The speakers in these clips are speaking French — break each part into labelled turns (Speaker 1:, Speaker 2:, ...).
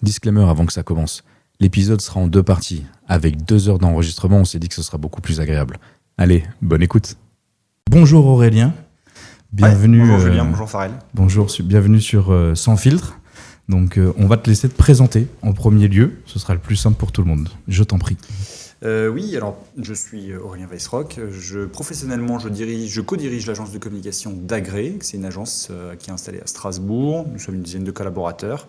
Speaker 1: Disclaimer avant que ça commence. L'épisode sera en 2 parties. Avec 2 heures d'enregistrement, on s'est dit que ce sera beaucoup plus agréable. Allez, bonne écoute. Bonjour Aurélien. Bienvenue.
Speaker 2: Bonjour Julien, bonjour Farrell.
Speaker 1: Bienvenue sur Sans Filtre. Donc on va te laisser te présenter en premier lieu. Ce sera le plus simple pour tout le monde. Je t'en prie.
Speaker 2: Oui, alors je suis Aurélien Weissrock. Professionnellement, je co-dirige l'agence de communication d'Agré. C'est une agence qui est installée à Strasbourg. Nous sommes une dizaine de collaborateurs.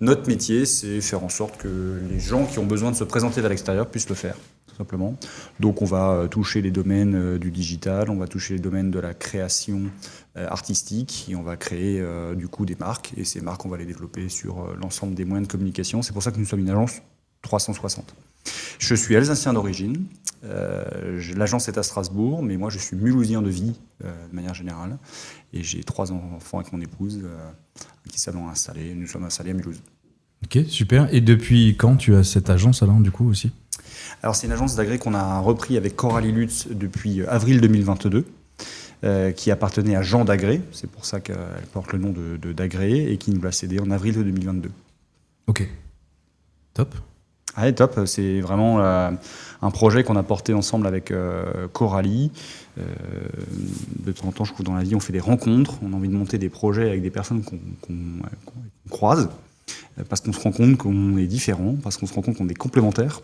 Speaker 2: Notre métier, c'est faire en sorte que les gens qui ont besoin de se présenter vers l'extérieur puissent le faire, tout simplement. Donc on va toucher les domaines du digital, on va toucher les domaines de la création artistique et on va créer du coup des marques. Et ces marques, on va les développer sur l'ensemble des moyens de communication. C'est pour ça que nous sommes une agence 360. Je suis alsacien d'origine, l'agence est à Strasbourg, mais moi je suis mulhousien de vie de manière générale, et j'ai 3 enfants avec mon épouse qui nous sommes installés à Mulhouse.
Speaker 1: Ok, super. Et depuis quand tu as cette agence alors du coup aussi ?
Speaker 2: Alors c'est une agence d'Agré qu'on a repris avec Coralie Lutz depuis avril 2022, qui appartenait à Jean d'Agré, c'est pour ça qu'elle porte le nom d'Agré, et qui nous l'a cédé en avril 2022.
Speaker 1: Ok, top.
Speaker 2: Ah, top, c'est vraiment un projet qu'on a porté ensemble avec Coralie. De temps en temps, je trouve dans la vie, on fait des rencontres, on a envie de monter des projets avec des personnes qu'on croise, parce qu'on se rend compte qu'on est différents, parce qu'on se rend compte qu'on est complémentaires.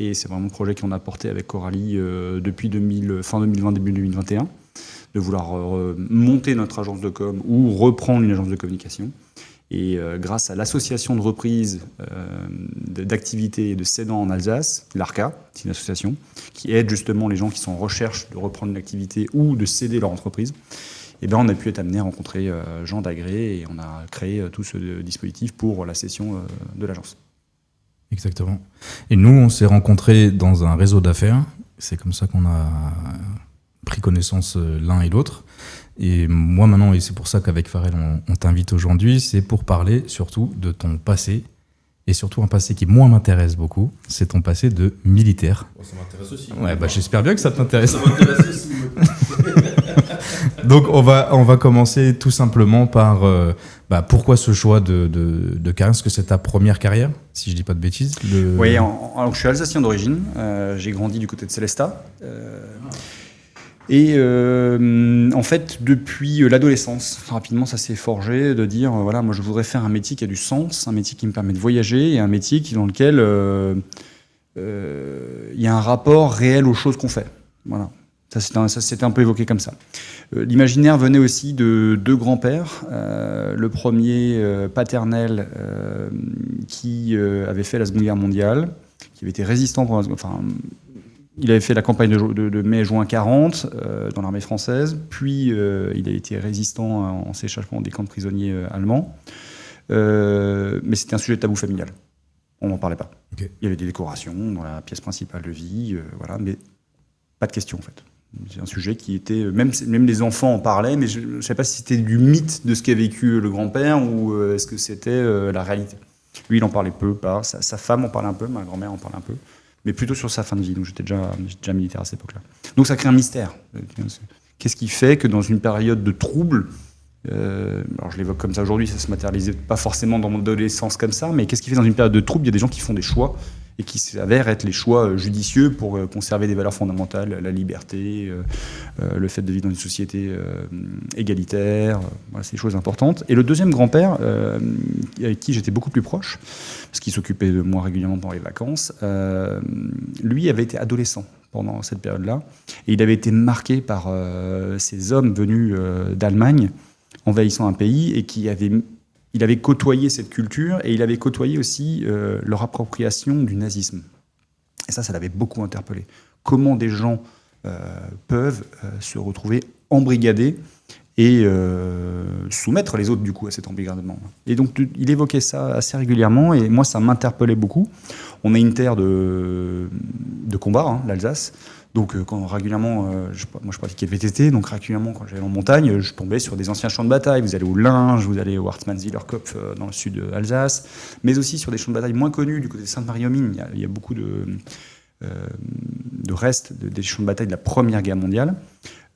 Speaker 2: Et c'est vraiment le projet qu'on a porté avec Coralie depuis fin 2020, début 2021, de vouloir monter notre agence de com ou reprendre une agence de communication. Et grâce à l'association de reprise d'activités et de cédants en Alsace, l'ARCA, c'est une association qui aide justement les gens qui sont en recherche de reprendre une activité ou de céder leur entreprise, et ben on a pu être amené à rencontrer Jean d'Agré et on a créé tout ce dispositif pour la cession de l'agence.
Speaker 1: Exactement. Et nous, on s'est rencontrés dans un réseau d'affaires. C'est comme ça qu'on a pris connaissance l'un et l'autre. Et moi maintenant, et c'est pour ça qu'avec Farrell on t'invite aujourd'hui, c'est pour parler surtout de ton passé, et surtout un passé qui moi m'intéresse beaucoup, c'est ton passé de militaire.
Speaker 3: Bon, ça m'intéresse aussi.
Speaker 1: Ouais, j'espère bien que ça t'intéresse.
Speaker 3: Ça m'intéresse aussi.
Speaker 1: Donc on va commencer tout simplement par pourquoi ce choix de carrière, est-ce que c'est ta première carrière, si je dis pas de bêtises?
Speaker 2: Oui, alors je suis alsacien d'origine, j'ai grandi du côté de Célestat. Et en fait, depuis l'adolescence, rapidement, ça s'est forgé de dire, voilà, moi je voudrais faire un métier qui a du sens, un métier qui me permet de voyager, et un métier dans lequel il y a un rapport réel aux choses qu'on fait. Voilà. Ça s'était un peu évoqué comme ça. L'imaginaire venait aussi de 2 grands-pères. Le premier paternel qui avait fait la Seconde Guerre mondiale, qui avait été résistant il avait fait la campagne de mai-juin 40 dans l'armée française, puis il a été résistant en s'échappant des camps de prisonniers allemands. Mais c'était un sujet tabou familial. On n'en parlait pas.
Speaker 1: Okay.
Speaker 2: Il y avait des décorations dans la pièce principale de vie, voilà, mais pas de question en fait. C'est un sujet qui était... Même les enfants en parlaient, mais je ne sais pas si c'était du mythe de ce qu'a vécu le grand-père ou est-ce que c'était la réalité. Lui, il en parlait peu, pas. Sa femme en parlait un peu, ma grand-mère en parlait un peu. Mais plutôt sur sa fin de vie. Donc j'étais déjà militaire à cette époque-là. Donc ça crée un mystère. Qu'est-ce qui fait que dans une période de trouble, alors je l'évoque comme ça aujourd'hui, ça se matérialisait pas forcément dans mon adolescence comme ça, mais qu'est-ce qui fait dans une période de trouble, il y a des gens qui font des choix et qui s'avèrent être les choix judicieux pour conserver des valeurs fondamentales, la liberté, le fait de vivre dans une société égalitaire, voilà, c'est des choses importantes. Et le deuxième grand-père, avec qui j'étais beaucoup plus proche, parce qu'il s'occupait de moi régulièrement pendant les vacances, lui avait été adolescent pendant cette période-là, et il avait été marqué par ces hommes venus d'Allemagne, envahissant un pays, et il avait côtoyé cette culture, et il avait côtoyé aussi leur appropriation du nazisme. Et ça l'avait beaucoup interpellé. Comment des gens peuvent se retrouver embrigadés et soumettre les autres, du coup, à cet embrigadement. Et donc, il évoquait ça assez régulièrement, et moi, ça m'interpellait beaucoup. On est une terre de combat, l'Alsace. Donc, régulièrement, moi je pratiquais le VTT, donc régulièrement, quand j'allais en montagne, je tombais sur des anciens champs de bataille. Vous allez au Linge, vous allez au Hartmannswillerkopf dans le sud de Alsace, mais aussi sur des champs de bataille moins connus, du côté de Sainte-Marie-aux-Mines. Il y a beaucoup de restes des champs de bataille de la Première Guerre mondiale.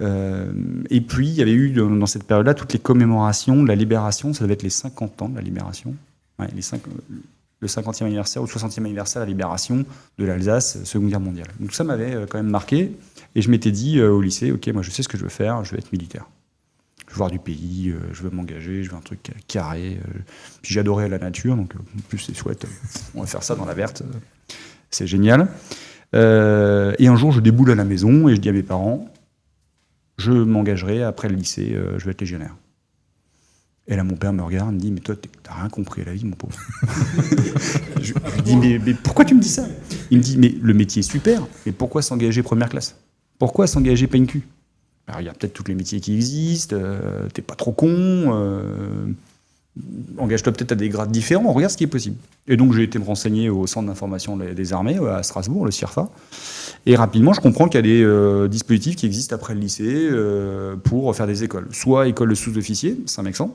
Speaker 2: Et puis, il y avait eu dans cette période-là toutes les commémorations de la libération. Ça devait être les 50 ans de la libération. Ouais, le 50e anniversaire ou le 60e anniversaire de la libération de l'Alsace, Seconde Guerre mondiale. Donc ça m'avait quand même marqué, et je m'étais dit au lycée, ok, moi je sais ce que je veux faire, je vais être militaire. Je veux voir du pays, je veux m'engager, je veux un truc carré. Puis j'adorais la nature, donc en plus c'est chouette, on va faire ça dans la verte, c'est génial. Et un jour je déboule à la maison et je dis à mes parents, je m'engagerai après le lycée, je vais être légionnaire. Et là, mon père me regarde, me dit, mais toi, t'as rien compris à la vie, mon pauvre. Je lui dis, mais pourquoi tu me dis ça? Il me dit, mais le métier est super, mais pourquoi s'engager première classe? Pourquoi s'engager PNQ? Alors, il y a peut-être tous les métiers qui existent, t'es pas trop con, engage-toi peut-être à des grades différents, regarde ce qui est possible. Et donc, j'ai été me renseigner au Centre d'information des armées, à Strasbourg, le CIRFA. Et rapidement, je comprends qu'il y a des dispositifs qui existent après le lycée pour faire des écoles. Soit école de sous-officiers, Saint-Mexan,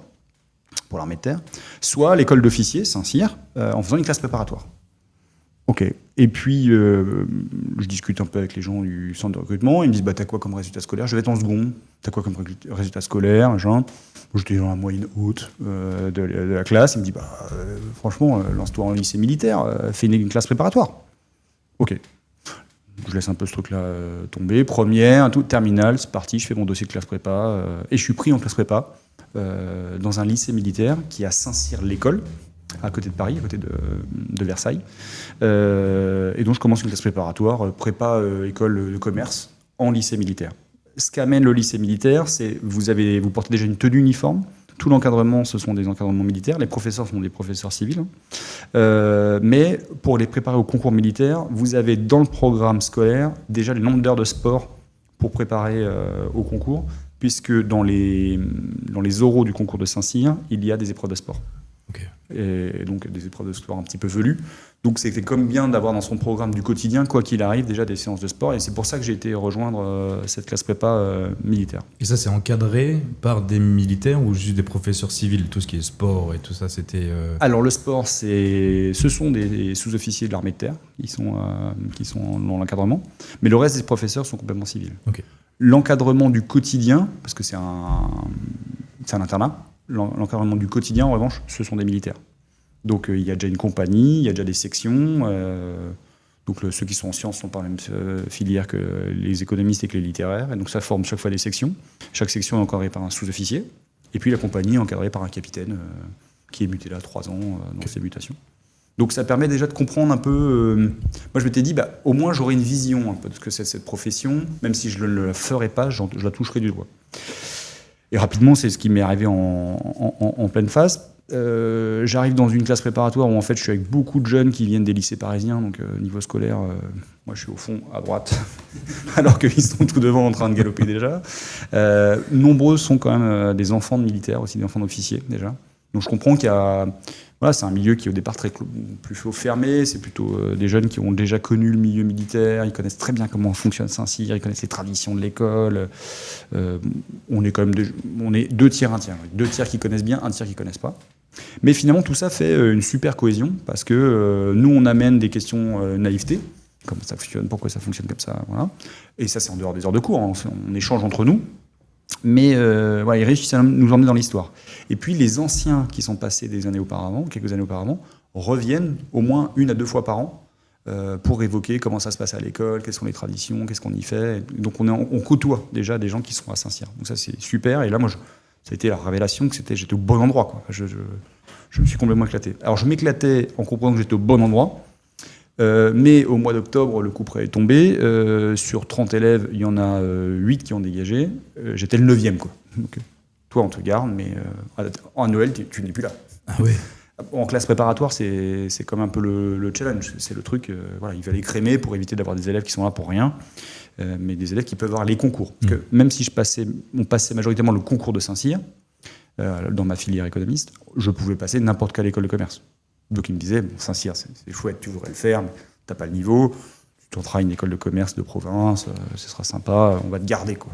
Speaker 2: pour l'armée de terre, soit l'école d'officiers, Saint-Cyr, en faisant une classe préparatoire. Ok. Et puis, je discute un peu avec les gens du centre de recrutement. Ils me disent, bah, t'as quoi comme résultat scolaire? Je vais être en seconde. T'as quoi comme résultat scolaire? J'étais dans la moyenne haute de la classe. Il me dit, bah, franchement, lance-toi en lycée militaire, fais une classe préparatoire. Ok. Je laisse un peu ce truc-là tomber. Première, tout, terminale, c'est parti, je fais mon dossier de classe prépa. Et je suis pris en classe prépa dans un lycée militaire qui est à Saint-Cyr-l'École, à côté de Paris, à côté de Versailles. Et donc je commence une classe préparatoire, prépa école de commerce, en lycée militaire. Ce qu'amène le lycée militaire, c'est vous portez déjà une tenue uniforme. Tout l'encadrement, ce sont des encadrements militaires. Les professeurs sont des professeurs civils. Mais pour les préparer au concours militaire, vous avez dans le programme scolaire déjà le nombre d'heures de sport pour préparer au concours, puisque dans les oraux du concours de Saint-Cyr, il y a des épreuves de sport.
Speaker 1: Okay.
Speaker 2: Et donc des épreuves de sport un petit peu velues. Donc c'était comme bien d'avoir dans son programme du quotidien, quoi qu'il arrive, déjà des séances de sport. Et c'est pour ça que j'ai été rejoindre cette classe prépa militaire.
Speaker 1: Et ça, c'est encadré par des militaires ou juste des professeurs civils? Tout ce qui est sport et tout ça, c'était...
Speaker 2: Alors le sport, ce sont des sous-officiers de l'armée de terre qui sont dans l'encadrement. Mais le reste des professeurs sont complètement civils.
Speaker 1: Okay.
Speaker 2: L'encadrement du quotidien, parce que c'est un internat, l'encadrement du quotidien, en revanche, ce sont des militaires. Donc il y a déjà une compagnie, il y a déjà des sections. Donc ceux qui sont en sciences sont par la même filière que les économistes et que les littéraires. Et donc ça forme chaque fois des sections. Chaque section est encadrée par un sous-officier. Et puis la compagnie est encadrée par un capitaine qui est muté là 3 ans dans ses mutations. Donc ça permet déjà de comprendre un peu... moi je m'étais dit, bah, au moins j'aurai une vision un peu de ce que c'est cette profession. Même si je ne la ferai pas, je la toucherai du doigt. Et rapidement, c'est ce qui m'est arrivé en pleine face. J'arrive dans une classe préparatoire où en fait je suis avec beaucoup de jeunes qui viennent des lycées parisiens, donc niveau scolaire, moi je suis au fond à droite, alors qu'ils sont tout devant en train de galoper déjà. Nombreux sont quand même des enfants de militaires, aussi des enfants d'officiers déjà. Donc je comprends qu'il y a... Voilà, c'est un milieu qui est au départ plutôt fermé, c'est plutôt des jeunes qui ont déjà connu le milieu militaire, ils connaissent très bien comment fonctionne Saint-Cyr, ils connaissent les traditions de l'école. On est quand même on est 2 tiers, 1 tiers. 2 tiers qui connaissent bien, 1 tiers qui ne connaissent pas. Mais finalement, tout ça fait une super cohésion, parce que nous, on amène des questions naïveté, comment ça fonctionne, pourquoi ça fonctionne comme ça, voilà. Et ça, c'est en dehors des heures de cours, hein, on échange entre nous. Mais voilà, ils réussissent à nous emmener dans l'histoire. Et puis les anciens qui sont passés des années auparavant, quelques années auparavant, reviennent au moins 1 à 2 fois par an pour évoquer comment ça se passe à l'école, quelles sont les traditions, qu'est-ce qu'on y fait. Donc on côtoie déjà des gens qui sont à Saint-Cyr. Donc ça c'est super. Et là moi, ça a été la révélation que j'étais au bon endroit, quoi. Je me suis complètement éclaté. Alors je m'éclatais en comprenant que j'étais au bon endroit. Mais au mois d'octobre, le coup près est tombé. Sur 30 élèves, il y en a 8 qui ont dégagé. J'étais le 9e, quoi. Donc, toi, on te garde, mais en Noël, tu n'es plus là.
Speaker 1: Ah oui.
Speaker 2: En classe préparatoire, c'est comme un peu le challenge. C'est le truc, voilà, il fallait crémer pour éviter d'avoir des élèves qui sont là pour rien, mais des élèves qui peuvent avoir les concours. Parce que même si on passait majoritairement le concours de Saint-Cyr, dans ma filière économiste, je pouvais passer n'importe quelle école de commerce. Donc il me disait, bon, Saint-Cyr, c'est chouette, tu voudrais le faire, mais t'as pas le niveau, tu tenteras une école de commerce de province, ce sera sympa, on va te garder, quoi.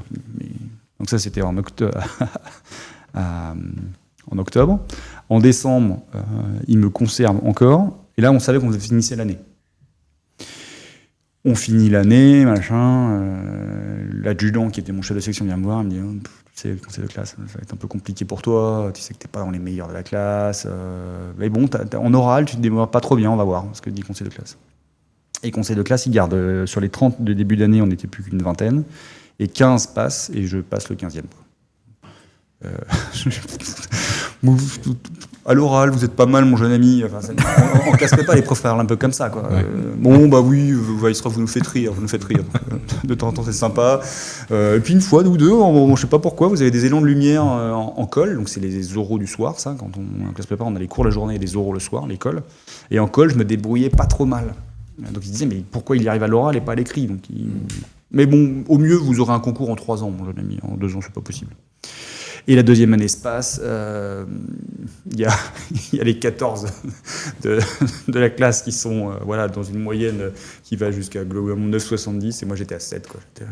Speaker 2: Donc ça, c'était en octobre. En décembre, il me conserve encore, et là, on savait qu'on finissait l'année. On finit l'année, machin. L'adjudant qui était mon chef de section vient me voir, il me dit tu sais, le conseil de classe, ça va être un peu compliqué pour toi, tu sais que t'es pas dans les meilleurs de la classe. Mais bon, en oral, tu te débrouilles pas trop bien, on va voir ce que dit le conseil de classe. Et le conseil de classe, il garde, sur les 30 de début d'année, on n'était plus qu'une vingtaine, et 15 passent, et je passe le 15e. À l'oral, vous êtes pas mal, mon jeune ami. Enfin, on casserait pas, les profs parlent un peu comme ça, quoi.
Speaker 1: Ouais.
Speaker 2: Bon, bah oui, vous nous faites rire, De temps en temps, c'est sympa. Et puis une fois ou deux, je sais pas pourquoi, vous avez des élans de lumière en colle. Donc c'est les oraux du soir, ça. Quand on en classe prépa, on a les cours la journée et les oraux le soir, l'école. Et en colle, je me débrouillais pas trop mal. Donc il disait, mais pourquoi il y arrive à l'oral et pas à l'écrit? Mais bon, au mieux, vous aurez un concours en 3 ans, mon jeune ami. En 2 ans, c'est pas possible. Et la deuxième année se passe, il y a les 14 de la classe qui sont dans une moyenne qui va jusqu'à globalement 9,70, et moi j'étais à 7, quoi. J'étais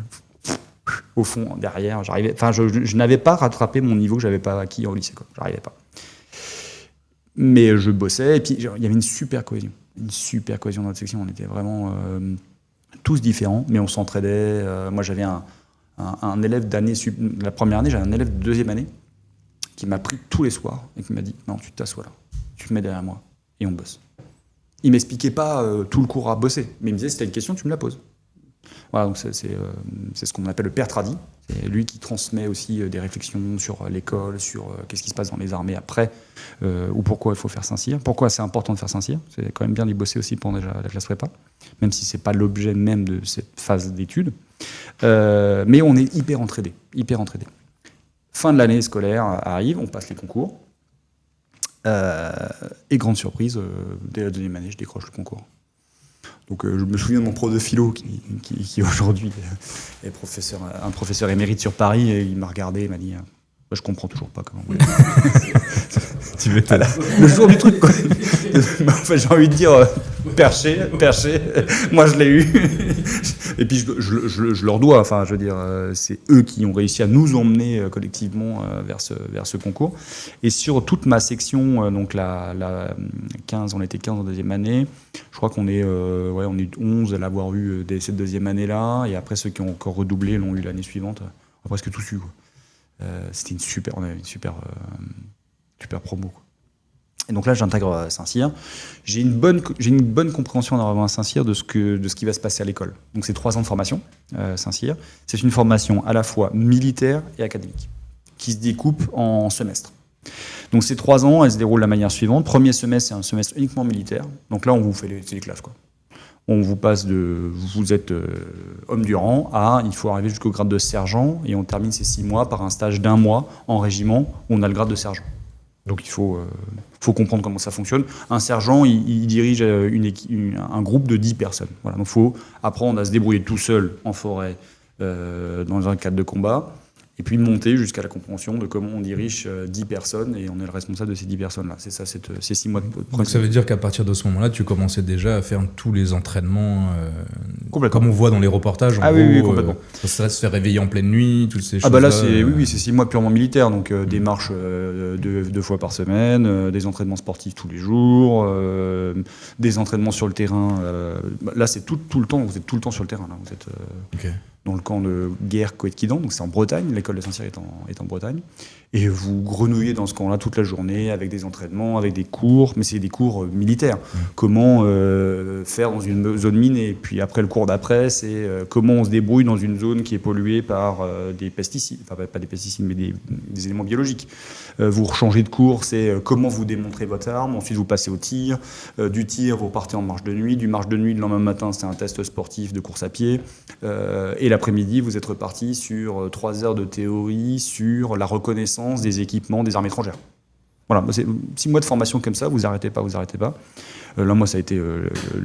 Speaker 2: au fond, derrière, je n'avais pas rattrapé mon niveau que j'avais pas acquis au lycée, quoi. J'arrivais pas. Mais je bossais, et puis il y avait une super cohésion dans notre section. On était vraiment tous différents, mais on s'entraidait. Moi j'avais un élève d'année, la première année, j'avais un élève de deuxième année qui m'a pris tous les soirs et qui m'a dit non, tu t'assois là, tu te mets derrière moi et on bosse. Il m'expliquait pas tout le cours à bosser, mais il me disait si t'as une question, tu me la poses. Voilà, donc c'est ce qu'on appelle le père tradi. C'est lui qui transmet aussi des réflexions sur l'école, sur qu'est-ce qui se passe dans les armées après, ou pourquoi il faut faire Saint-Cyr, pourquoi c'est important de faire Saint-Cyr. C'est quand même bien d'y bosser aussi pendant déjà la classe prépa, même si c'est pas l'objet même de cette phase d'études. Mais on est hyper entraînés. Fin de l'année scolaire arrive, on passe les concours, et grande surprise, dès la deuxième année, je décroche le concours. Donc je me souviens de mon prof de philo qui aujourd'hui est un professeur émérite sur Paris, et il m'a regardé, il m'a dit je comprends toujours pas comment vous
Speaker 1: Tu m'étonnes.
Speaker 2: Le jour du truc, quoi. En fait, j'ai envie de dire perché, moi je l'ai eu. Et puis je leur dois, enfin je veux dire, c'est eux qui ont réussi à nous emmener collectivement vers ce concours. Et sur toute ma section, donc la 15, on était 15 en deuxième année, je crois qu'on est, on est 11 à l'avoir eu dès cette deuxième année-là, et après ceux qui ont encore redoublé l'ont eu l'année suivante, on a presque tous eu, quoi. C'était on avait une super promo, quoi. Et donc là, j'intègre Saint-Cyr. J'ai une bonne compréhension en arrivant à Saint-Cyr de ce qui va se passer à l'école. Donc c'est 3 ans de formation, Saint-Cyr. C'est une formation à la fois militaire et académique, qui se découpe en semestres. Donc ces 3 ans, elles se déroulent de la manière suivante. Premier semestre, c'est un semestre uniquement militaire. Donc là, on vous fait les classes, quoi. On vous passe vous êtes homme du rang à il faut arriver jusqu'au grade de sergent, et on termine ces 6 mois par un stage d'1 mois en régiment où on a le grade de sergent. Donc il faut comprendre comment ça fonctionne. Un sergent, il dirige un groupe de 10 personnes. Voilà. Donc il faut apprendre à se débrouiller tout seul en forêt dans un cadre de combat, et puis monter jusqu'à la compréhension de comment on dirige 10 personnes, et on est le responsable de ces 10 personnes-là. C'est ça, ces 6 mois de
Speaker 1: Donc ça veut dire qu'à partir de ce moment-là, tu commençais déjà à faire tous les entraînements comme on voit dans les reportages.
Speaker 2: Oui, complètement.
Speaker 1: Ça serait se faire réveiller en pleine nuit, toutes ces choses-là.
Speaker 2: Bah là, c'est 6 mois purement militaires, donc des marches 2 fois par semaine, des entraînements sportifs tous les jours, des entraînements sur le terrain. Là, c'est tout le temps, vous êtes tout le temps sur le terrain. Là. Vous êtes dans le camp de guerre Coët-Quidan, donc c'est en Bretagne, l'école de Saint-Cyr est en Bretagne, et vous grenouillez dans ce camp-là toute la journée avec des entraînements, avec des cours, mais c'est des cours militaires. Comment faire dans une zone minée, et puis après le cours d'après, c'est comment on se débrouille dans une zone qui est polluée par des pesticides, enfin pas des pesticides, mais des éléments biologiques. Vous rechangez de cours, c'est comment vous démontrez votre arme, ensuite vous passez au tir, du tir vous partez en marche de nuit, du marche de nuit le lendemain matin c'est un test sportif de course à pied, et l'après-midi vous êtes reparti sur 3 heures de théorie sur la reconnaissance des équipements des armes étrangères. Voilà, c'est 6 mois de formation comme ça, vous arrêtez pas. Là, moi, ça a été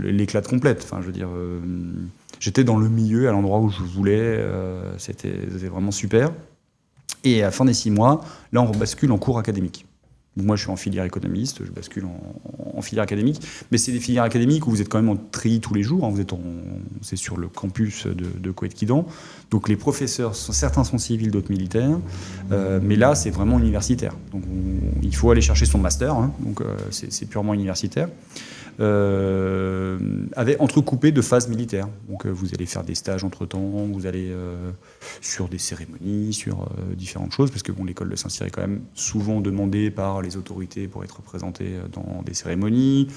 Speaker 2: l'éclate complète. Enfin, je veux dire, j'étais dans le milieu, à l'endroit où je voulais. C'était vraiment super. Et à la fin des 6 mois, là, on bascule en cours académique. Donc, moi, je suis en filière économiste, je bascule en filière académique. Mais c'est des filières académiques où vous êtes quand même en tri tous les jours. Hein, c'est sur le campus de Coët-Quidan. Donc, les professeurs, certains sont civils, d'autres militaires. Mais là, c'est vraiment universitaire. Donc, il faut aller chercher son master. Hein, donc, c'est purement universitaire. entrecoupé de phases militaires. Donc vous allez faire des stages entre-temps, vous allez sur des cérémonies, sur différentes choses, parce que l'école de Saint-Cyr est quand même souvent demandée par les autorités pour être représentée dans des cérémonies.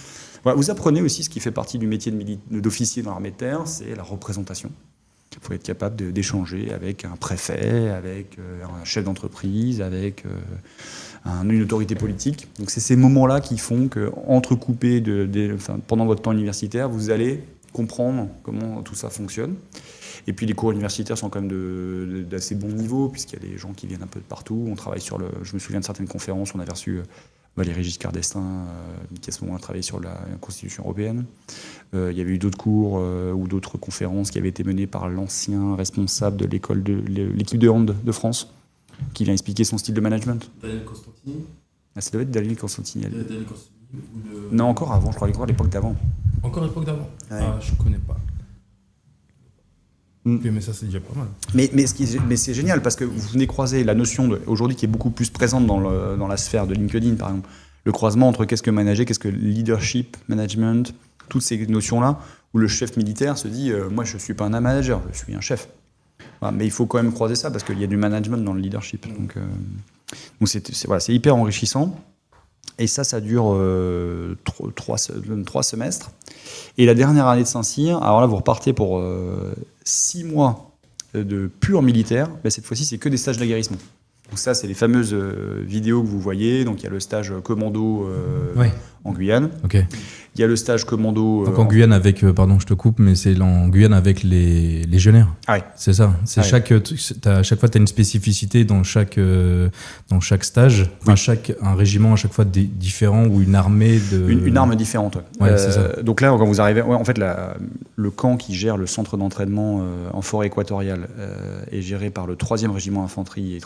Speaker 2: Voilà, vous apprenez aussi ce qui fait partie du métier d'officier dans l'armée de terre, c'est la représentation. Il faut être capable d'échanger avec un préfet, avec un chef d'entreprise, avec une autorité politique. Donc c'est ces moments-là qui font que, entrecoupés pendant votre temps universitaire, vous allez comprendre comment tout ça fonctionne. Et puis les cours universitaires sont quand même d'assez bon niveau, puisqu'il y a des gens qui viennent un peu de partout. On travaille je me souviens de certaines conférences, on avait reçu Valéry Giscard d'Estaing, qui à ce moment-là travaillait sur la Constitution européenne. Il y avait eu d'autres cours ou d'autres conférences qui avaient été menées par l'ancien responsable de l'équipe de hand de France, qui vient expliquer son style de management.
Speaker 3: Daniel Constantini.
Speaker 2: Ça doit être Daniel Constantini.
Speaker 3: Daniel Constantini
Speaker 2: Non, encore avant, je crois, à l'époque d'avant.
Speaker 3: Encore à l'époque d'avant.
Speaker 1: Ouais. Ah, je connais pas. Mais ça, c'est déjà pas mal.
Speaker 2: Mais c'est génial parce que vous venez croiser la notion aujourd'hui qui est beaucoup plus présente dans la sphère de LinkedIn, par exemple. Le croisement entre qu'est-ce que manager, qu'est-ce que leadership, management, toutes ces notions-là, où le chef militaire se dit moi, je ne suis pas un manager, je suis un chef. Voilà, mais il faut quand même croiser ça parce qu'il y a du management dans le leadership. Donc c'est hyper enrichissant. Et ça dure 3 semestres. Et la dernière année de Saint-Cyr, alors là, vous repartez pour 6 mois de pur militaire. Mais cette fois-ci, c'est que des stages d'aguerrissement. Donc ça, c'est les fameuses vidéos que vous voyez. Donc il y a le stage commando en Guyane.
Speaker 1: Okay.
Speaker 2: Il y a le stage commando...
Speaker 1: Donc en Guyane avec... pardon, je te coupe, mais c'est en Guyane avec les légionnaires.
Speaker 2: Ah ouais.
Speaker 1: C'est ça. C'est chaque fois, tu as une spécificité dans chaque stage. Enfin, un régiment à chaque fois différent ou une armée de...
Speaker 2: Une arme différente.
Speaker 1: Ouais, c'est ça.
Speaker 2: Donc là, quand vous arrivez... en fait, le camp qui gère le centre d'entraînement en forêt équatoriale est géré par le 3e régiment infanterie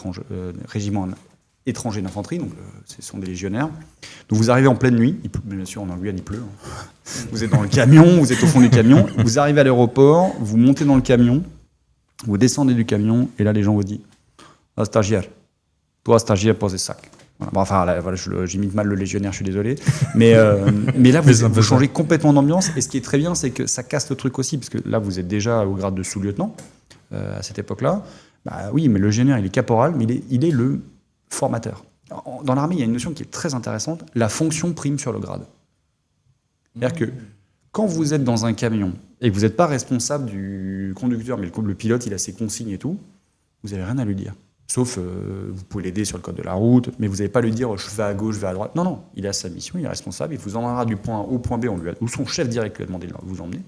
Speaker 2: régiment étranger d'infanterie, donc ce sont des légionnaires. Donc vous arrivez en pleine nuit, bien sûr en Guyane il pleut, vous êtes dans le camion, vous êtes au fond du camion, vous arrivez à l'aéroport, vous montez dans le camion, vous descendez du camion, et là les gens vous disent « Ah, stagiaire, toi stagiaire, pose le sac ». Voilà. Bon, enfin, là, j'imite mal le légionnaire, je suis désolé. Mais là, vous changez complètement d'ambiance, et ce qui est très bien, c'est que ça casse le truc aussi, parce que là, vous êtes déjà au grade de sous-lieutenant, à cette époque-là. Bah oui, mais le légionnaire, il est caporal, mais il est le formateur. Dans l'armée, il y a une notion qui est très intéressante, la fonction prime sur le grade. C'est-à-dire que quand vous êtes dans un camion et que vous n'êtes pas responsable du conducteur, mais le pilote, il a ses consignes et tout, vous n'avez rien à lui dire. Sauf, vous pouvez l'aider sur le code de la route, mais vous n'allez pas lui dire « je vais à gauche, je vais à droite ». Non, il a sa mission, il est responsable, il vous emmènera du point A au point B, ou son chef direct lui a demandé de vous emmener,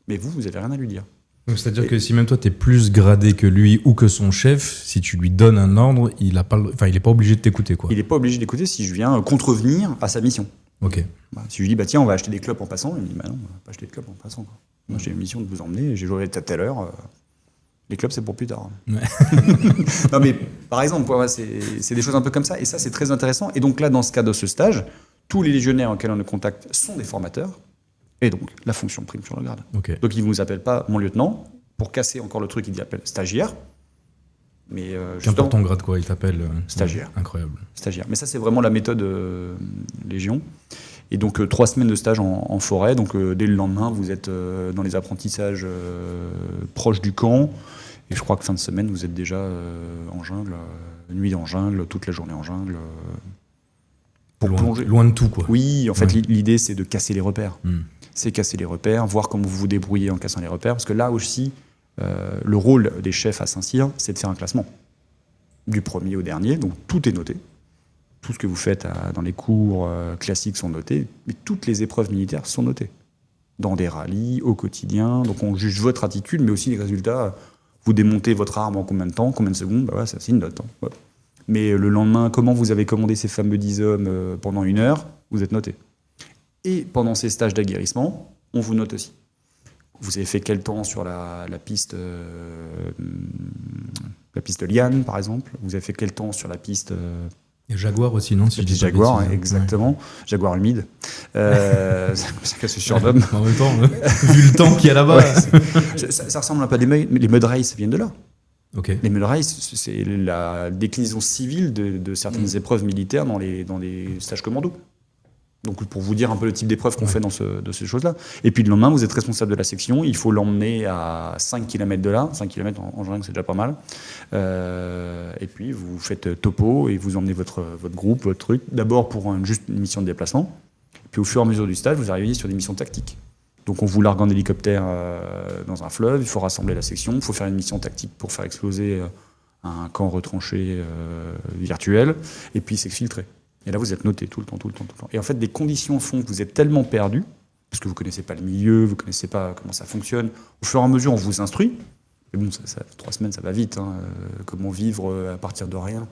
Speaker 2: mais vous n'avez rien à lui dire.
Speaker 1: Donc, c'est-à-dire que si même toi, tu es plus gradé que lui ou que son chef, si tu lui donnes un ordre, il n'est pas obligé de t'écouter, quoi.
Speaker 2: Il n'est pas obligé d'écouter si je viens contrevenir à sa mission.
Speaker 1: Ok.
Speaker 2: Si je lui dis, tiens, on va acheter des clopes en passant, il me dit, non, on va pas acheter de clopes en passant, quoi. Moi, j'ai une mission de vous emmener, j'ai joué à telle heure, les clopes, c'est pour plus tard.
Speaker 1: Ouais.
Speaker 2: Non, mais par exemple, c'est des choses un peu comme ça, et ça, c'est très intéressant. Et donc là, dans ce cas de ce stage, tous les légionnaires auxquels on est en contact sont des formateurs, et donc la fonction prime sur le grade.
Speaker 1: Okay.
Speaker 2: Donc ils ne vous appellent pas mon lieutenant. Pour casser encore le truc, il appelle stagiaire. Mais
Speaker 1: pour ton grade, quoi, il t'appelle
Speaker 2: stagiaire.
Speaker 1: Incroyable.
Speaker 2: Stagiaire. Mais ça, c'est vraiment la méthode Légion. Et donc 3 semaines de stage en forêt. Donc dès le lendemain, vous êtes dans les apprentissages proches du camp. Et je crois que fin de semaine, vous êtes déjà en jungle, nuit en jungle, toute la journée en jungle. Pour plonger.
Speaker 1: Loin de tout, quoi.
Speaker 2: Oui, en fait, l'idée, c'est de casser les repères.
Speaker 1: C'est
Speaker 2: casser les repères, voir comment vous vous débrouillez en cassant les repères. Parce que là aussi, le rôle des chefs à Saint-Cyr, c'est de faire un classement. Du premier au dernier, donc tout est noté. Tout ce que vous faites dans les cours classiques sont notés, mais toutes les épreuves militaires sont notées. Dans des rallyes, au quotidien. Donc on juge votre attitude, mais aussi les résultats. Vous démontez votre arme en combien de temps, combien de secondes, bah ouais, ça, c'est une note. Ouais. Mais le lendemain, comment vous avez commandé ces fameux 10 hommes pendant 1 heure, vous êtes noté. Et pendant ces stages d'aguerrissement, on vous note aussi. Vous avez fait quel temps sur la piste Liane, par exemple. Vous avez fait quel temps sur la piste...
Speaker 1: Et Jaguar aussi, non?
Speaker 2: La piste Jaguar, exactement. Ouais. Jaguar humide. C'est ça que se surnomme.
Speaker 1: En même temps, vu le temps qu'il y a là-bas.
Speaker 2: Ouais, ça ressemble un peu à les mud races viennent de là.
Speaker 1: Okay.
Speaker 2: Les mud races, c'est la déclinaison civile de certaines épreuves militaires dans les stages commando. Donc pour vous dire un peu le type d'épreuve qu'on fait de ces choses-là. Et puis le lendemain, vous êtes responsable de la section, il faut l'emmener à 5 km de là, 5 km en jungle c'est déjà pas mal. Et puis vous faites topo et vous emmenez votre groupe, votre truc, d'abord pour juste une mission de déplacement, puis au fur et à mesure du stage, vous arrivez sur des missions tactiques. Donc on vous largue en hélicoptère dans un fleuve, il faut rassembler la section, il faut faire une mission tactique pour faire exploser un camp retranché virtuel, et puis s'exfiltrer. Et là, vous êtes noté tout le temps. Et en fait, des conditions font que vous êtes tellement perdu, parce que vous ne connaissez pas le milieu, vous ne connaissez pas comment ça fonctionne. Au fur et à mesure, on vous instruit. Mais bon, 3 semaines, ça va vite. Hein. Comment vivre à partir de rien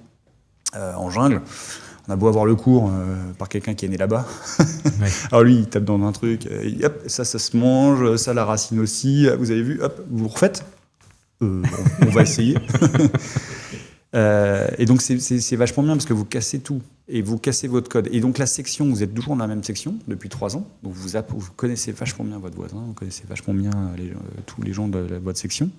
Speaker 2: en jungle. On a beau avoir le cours par quelqu'un qui est né là-bas. Ouais. Alors lui, il tape dans un truc, et hop, ça se mange, ça la racine aussi. Vous avez vu, hop, vous refaites. On va essayer. Et donc c'est vachement bien parce que vous cassez tout et vous cassez votre code. Et donc la section, vous êtes toujours dans la même section depuis 3 ans. Donc vous connaissez vachement bien votre voisin, vous connaissez vachement bien tous les gens de votre section.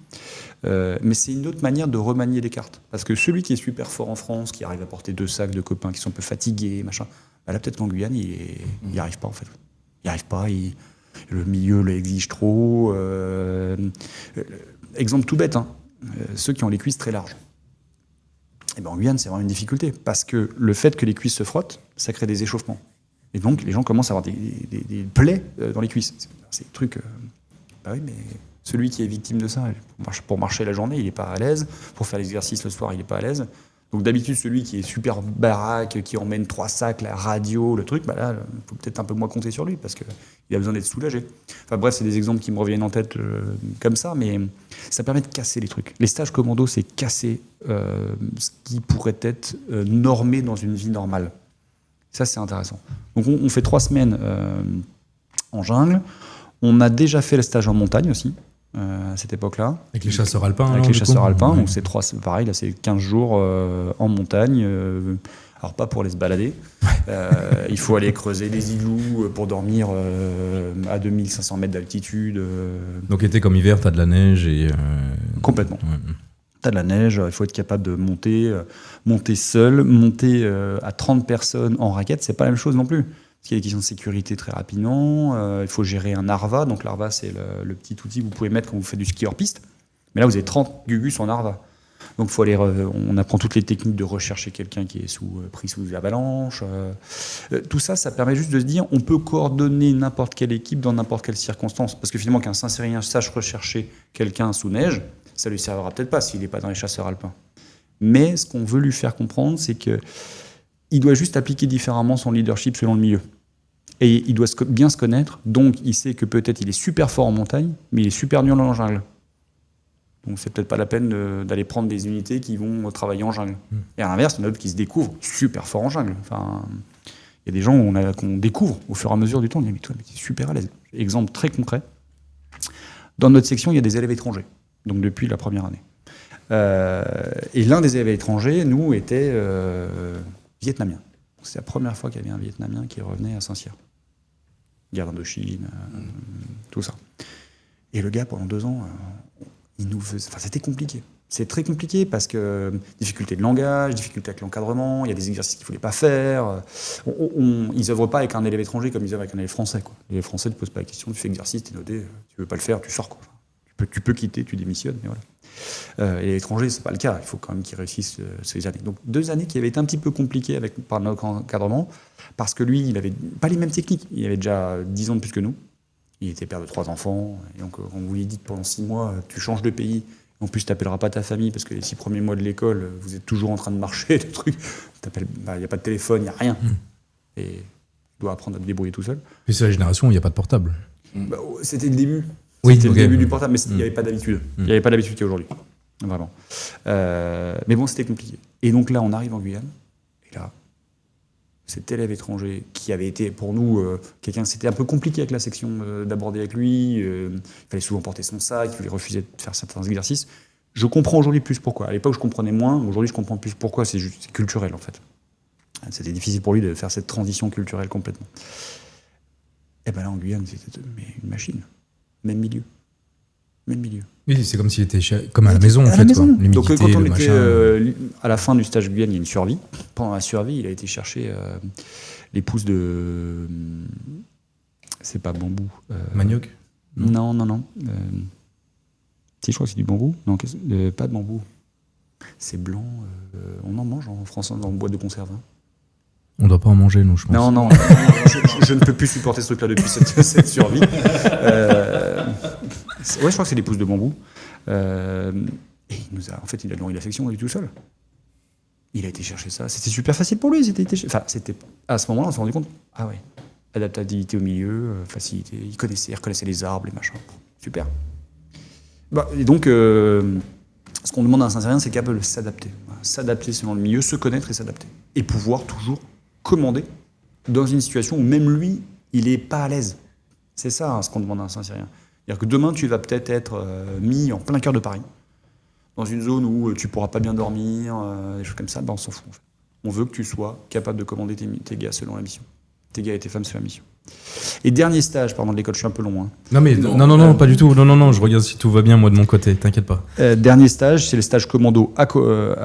Speaker 2: Mais c'est une autre manière de remanier les cartes. Parce que celui qui est super fort en France, qui arrive à porter 2 sacs de copains qui sont un peu fatigués, machin, bah là peut-être qu'en Guyane, il n'y arrive pas en fait. Il n'y arrive pas, le milieu l'exige trop. Exemple tout bête, hein, ceux qui ont les cuisses très larges. Et ben en Guyane, c'est vraiment une difficulté, parce que le fait que les cuisses se frottent, ça crée des échauffements. Et donc, les gens commencent à avoir des plaies dans les cuisses. C'est des trucs... bah oui, mais celui qui est victime de ça, pour marcher la journée, il n'est pas à l'aise. Pour faire l'exercice le soir, il n'est pas à l'aise. Donc d'habitude, celui qui est super baraque, qui emmène 3 sacs, la radio, le truc, bah là, il faut peut-être un peu moins compter sur lui, parce qu'il a besoin d'être soulagé. Enfin bref, c'est des exemples qui me reviennent en tête comme ça, mais ça permet de casser les trucs. Les stages commando, c'est casser ce qui pourrait être normé dans une vie normale. Ça, c'est intéressant. Donc on fait 3 semaines en jungle. On a déjà fait le stage en montagne aussi. À cette époque-là.
Speaker 1: Avec les chasseurs alpins.
Speaker 2: Avec les chasseurs alpins, donc c'est pareil, là c'est 15 jours en montagne, alors pas pour aller se balader, il faut aller creuser des igloos pour dormir à 2500 mètres d'altitude.
Speaker 1: Donc été comme hiver, t'as de la neige et...
Speaker 2: Complètement. Ouais. T'as de la neige, il faut être capable de monter seul, monter à 30 personnes en raquette, c'est pas la même chose non plus. Parce qu'il y a des questions de sécurité très rapidement. Il faut gérer un ARVA. Donc l'ARVA, c'est le petit outil que vous pouvez mettre quand vous faites du ski hors piste. Mais là, vous avez 30 gugus en ARVA. Donc faut aller, on apprend toutes les techniques de rechercher quelqu'un qui est pris sous avalanche. Tout ça, ça permet juste de se dire on peut coordonner n'importe quelle équipe dans n'importe quelle circonstance. Parce que finalement, qu'un Saint-Cyrien sache rechercher quelqu'un sous neige, ça lui servira peut-être pas s'il n'est pas dans les chasseurs alpins. Mais ce qu'on veut lui faire comprendre, c'est que il doit juste appliquer différemment son leadership selon le milieu. Et il doit bien se connaître, donc il sait que peut-être il est super fort en montagne, mais il est super nul en jungle. Donc c'est peut-être pas la peine d'aller prendre des unités qui vont travailler en jungle. Et à l'inverse, il y en a d'autres qui se découvrent super fort en jungle. Enfin, il y a des gens qu'on découvre au fur et à mesure du temps, on dit mais toi, tu es super à l'aise. Exemple très concret, dans notre section, il y a des élèves étrangers, donc depuis la première année. Et l'un des élèves étrangers, nous, était... vietnamien. C'est la première fois qu'il y avait un Vietnamien qui revenait à Saint-Cyr. Guerre d'Indochine, tout ça. Et le gars, pendant 2 ans, c'était compliqué. C'est très compliqué parce que difficulté de langage, difficulté avec l'encadrement, il y a des exercices qu'il ne fallait pas faire. Ils n'œuvrent pas avec un élève étranger comme ils œuvrent avec un élève français. Quoi. Les Français ne te posent pas la question, tu fais exercice, tu es noté, tu ne veux pas le faire, tu sors. Quoi. Tu peux quitter, tu démissionnes, mais voilà. Et l'étranger, c'est pas le cas. Il faut quand même qu'ils réussissent ces années. Donc 2 années qui avaient été un petit peu compliquées par notre encadrement, parce que lui, il avait pas les mêmes techniques. Il avait déjà 10 ans de plus que nous. Il était père de 3 enfants. Et donc, on vous lui dit pendant 6 mois, tu changes de pays. En plus, tu n'appelleras pas ta famille, parce que les 6 premiers mois de l'école, vous êtes toujours en train de marcher, des trucs. Il n'y a pas de téléphone, il n'y a rien. Et tu dois apprendre à te débrouiller tout seul.
Speaker 1: Puis c'est la génération où il n'y a pas de portable.
Speaker 2: C'était le début.
Speaker 1: Oui,
Speaker 2: c'était le début du portable, mais il n'y avait pas d'habitude. Il n'y avait pas d'habitude qu'il y a aujourd'hui. Vraiment. Mais bon, c'était compliqué. Et donc là, on arrive en Guyane. Et là, cet élève étranger qui avait été, pour nous, quelqu'un, c'était un peu compliqué avec la section d'aborder avec lui. Il fallait souvent porter son sac, il refusait de faire certains exercices. Je comprends aujourd'hui plus pourquoi. À l'époque, je comprenais moins. Aujourd'hui, je comprends plus pourquoi. C'est culturel, en fait. C'était difficile pour lui de faire cette transition culturelle complètement. Et bien là, en Guyane, c'était une machine. Même milieu. Mais le milieu.
Speaker 1: Oui, c'est comme s'il était comme à la maison, en
Speaker 2: À la
Speaker 1: fait.
Speaker 2: maison.
Speaker 1: Quoi. L'humidité,
Speaker 2: Donc quand on
Speaker 1: le
Speaker 2: était
Speaker 1: machin.
Speaker 2: à la fin du stage Guyane, il y a une survie. Pendant la survie, il a été chercher l'épouse de... c'est pas bambou.
Speaker 1: Manioc.
Speaker 2: Non. Si, je crois que c'est du bambou. Non, pas de bambou. C'est blanc. On en mange en France dans une boîte de conserve. Hein.
Speaker 1: On doit pas en manger, nous, je pense.
Speaker 2: Non, je ne peux plus supporter ce truc-là depuis cette survie. Ouais, je crois que c'est l'épouse de bambou. Et il a nourri la section, il est tout seul. Il a été chercher ça. C'était super facile pour lui. À ce moment-là, on s'est rendu compte. Ah ouais, adaptabilité au milieu, facilité. Il reconnaissait les arbres, les machins. Super. Et donc, ce qu'on demande à un Saint-Cyrien, c'est capable de s'adapter. Voilà, s'adapter selon le milieu, se connaître et s'adapter. Et pouvoir toujours commander dans une situation où même lui, il n'est pas à l'aise. C'est ça ce qu'on demande à un Saint-Cyrien. C'est-à-dire que demain, tu vas peut-être être mis en plein cœur de Paris, dans une zone où tu ne pourras pas bien dormir, des choses comme ça, on s'en fout. En fait. On veut que tu sois capable de commander tes gars selon la mission. Tes gars et tes femmes selon la mission. Et dernier stage, pardon, de l'école, je suis un peu long. Hein.
Speaker 1: Non, pas du tout. Non, je regarde si tout va bien, moi, de mon côté, t'inquiète pas.
Speaker 2: Dernier stage, c'est le stage commando à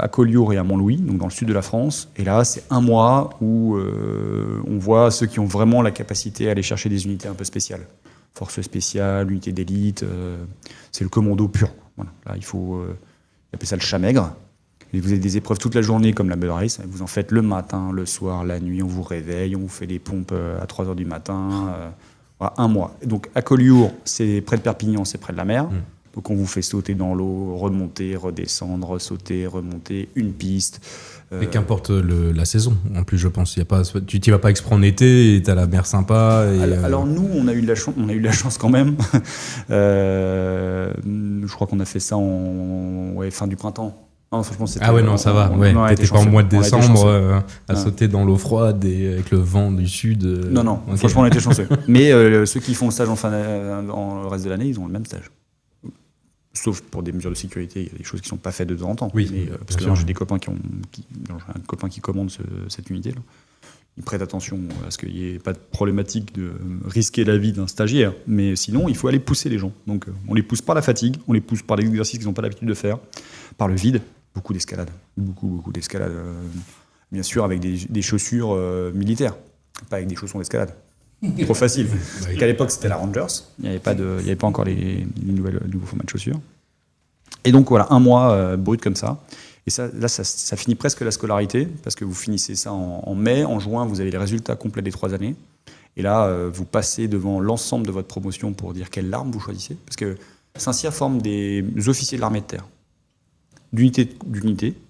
Speaker 2: Collioure et à Montlouis, donc dans le sud de la France. Et là, c'est un mois où on voit ceux qui ont vraiment la capacité à aller chercher des unités un peu spéciales. Force spéciale, unité d'élite, c'est le commando pur. Voilà. Là, il faut... on appelle ça le chat maigre. Et vous avez des épreuves toute la journée comme la Mud Race. Vous en faites le matin, le soir, la nuit. On vous réveille, on vous fait des pompes à 3h du matin. Voilà, un mois. Et donc à Collioure, c'est près de Perpignan, c'est près de la mer. Donc on vous fait sauter dans l'eau, remonter, redescendre, sauter, remonter, une piste.
Speaker 1: Et qu'importe la saison, en plus, je pense. Tu t'y vas pas exprès en été et t'as la mer sympa.
Speaker 2: Alors nous, on a eu de la chance quand même. Je crois qu'on a fait ça fin du printemps. Non, franchement,
Speaker 1: ça va. T'étais pas en mois de décembre à sauter dans l'eau froide et avec le vent du sud.
Speaker 2: Non, okay. Franchement, on a été chanceux. Mais ceux qui font le stage dans le reste de l'année, ils ont le même stage. Sauf pour des mesures de sécurité, il y a des choses qui ne sont pas faites de temps en temps.
Speaker 1: Oui,
Speaker 2: parce que j'ai des copains j'ai un copain qui commande cette unité-là. Il prête attention à ce qu'il n'y ait pas de problématique de risquer la vie d'un stagiaire. Mais sinon, il faut aller pousser les gens. Donc, on les pousse par la fatigue, on les pousse par les exercices qu'ils n'ont pas l'habitude de faire, par le vide. Beaucoup d'escalade. Beaucoup d'escalade. Bien sûr, avec des chaussures militaires, pas avec des chaussons d'escalade. Trop facile. Parce qu'à l'époque, c'était la Rangers. Il n'y avait pas encore les nouveaux formats de chaussures. Et donc, voilà, un mois brut comme ça. Et ça finit presque la scolarité, parce que vous finissez ça en mai. En juin, vous avez les résultats complets des 3 années. Et là, vous passez devant l'ensemble de votre promotion pour dire quelle arme vous choisissez. Parce que Saint-Cyr forme des officiers de l'armée de terre. D'unité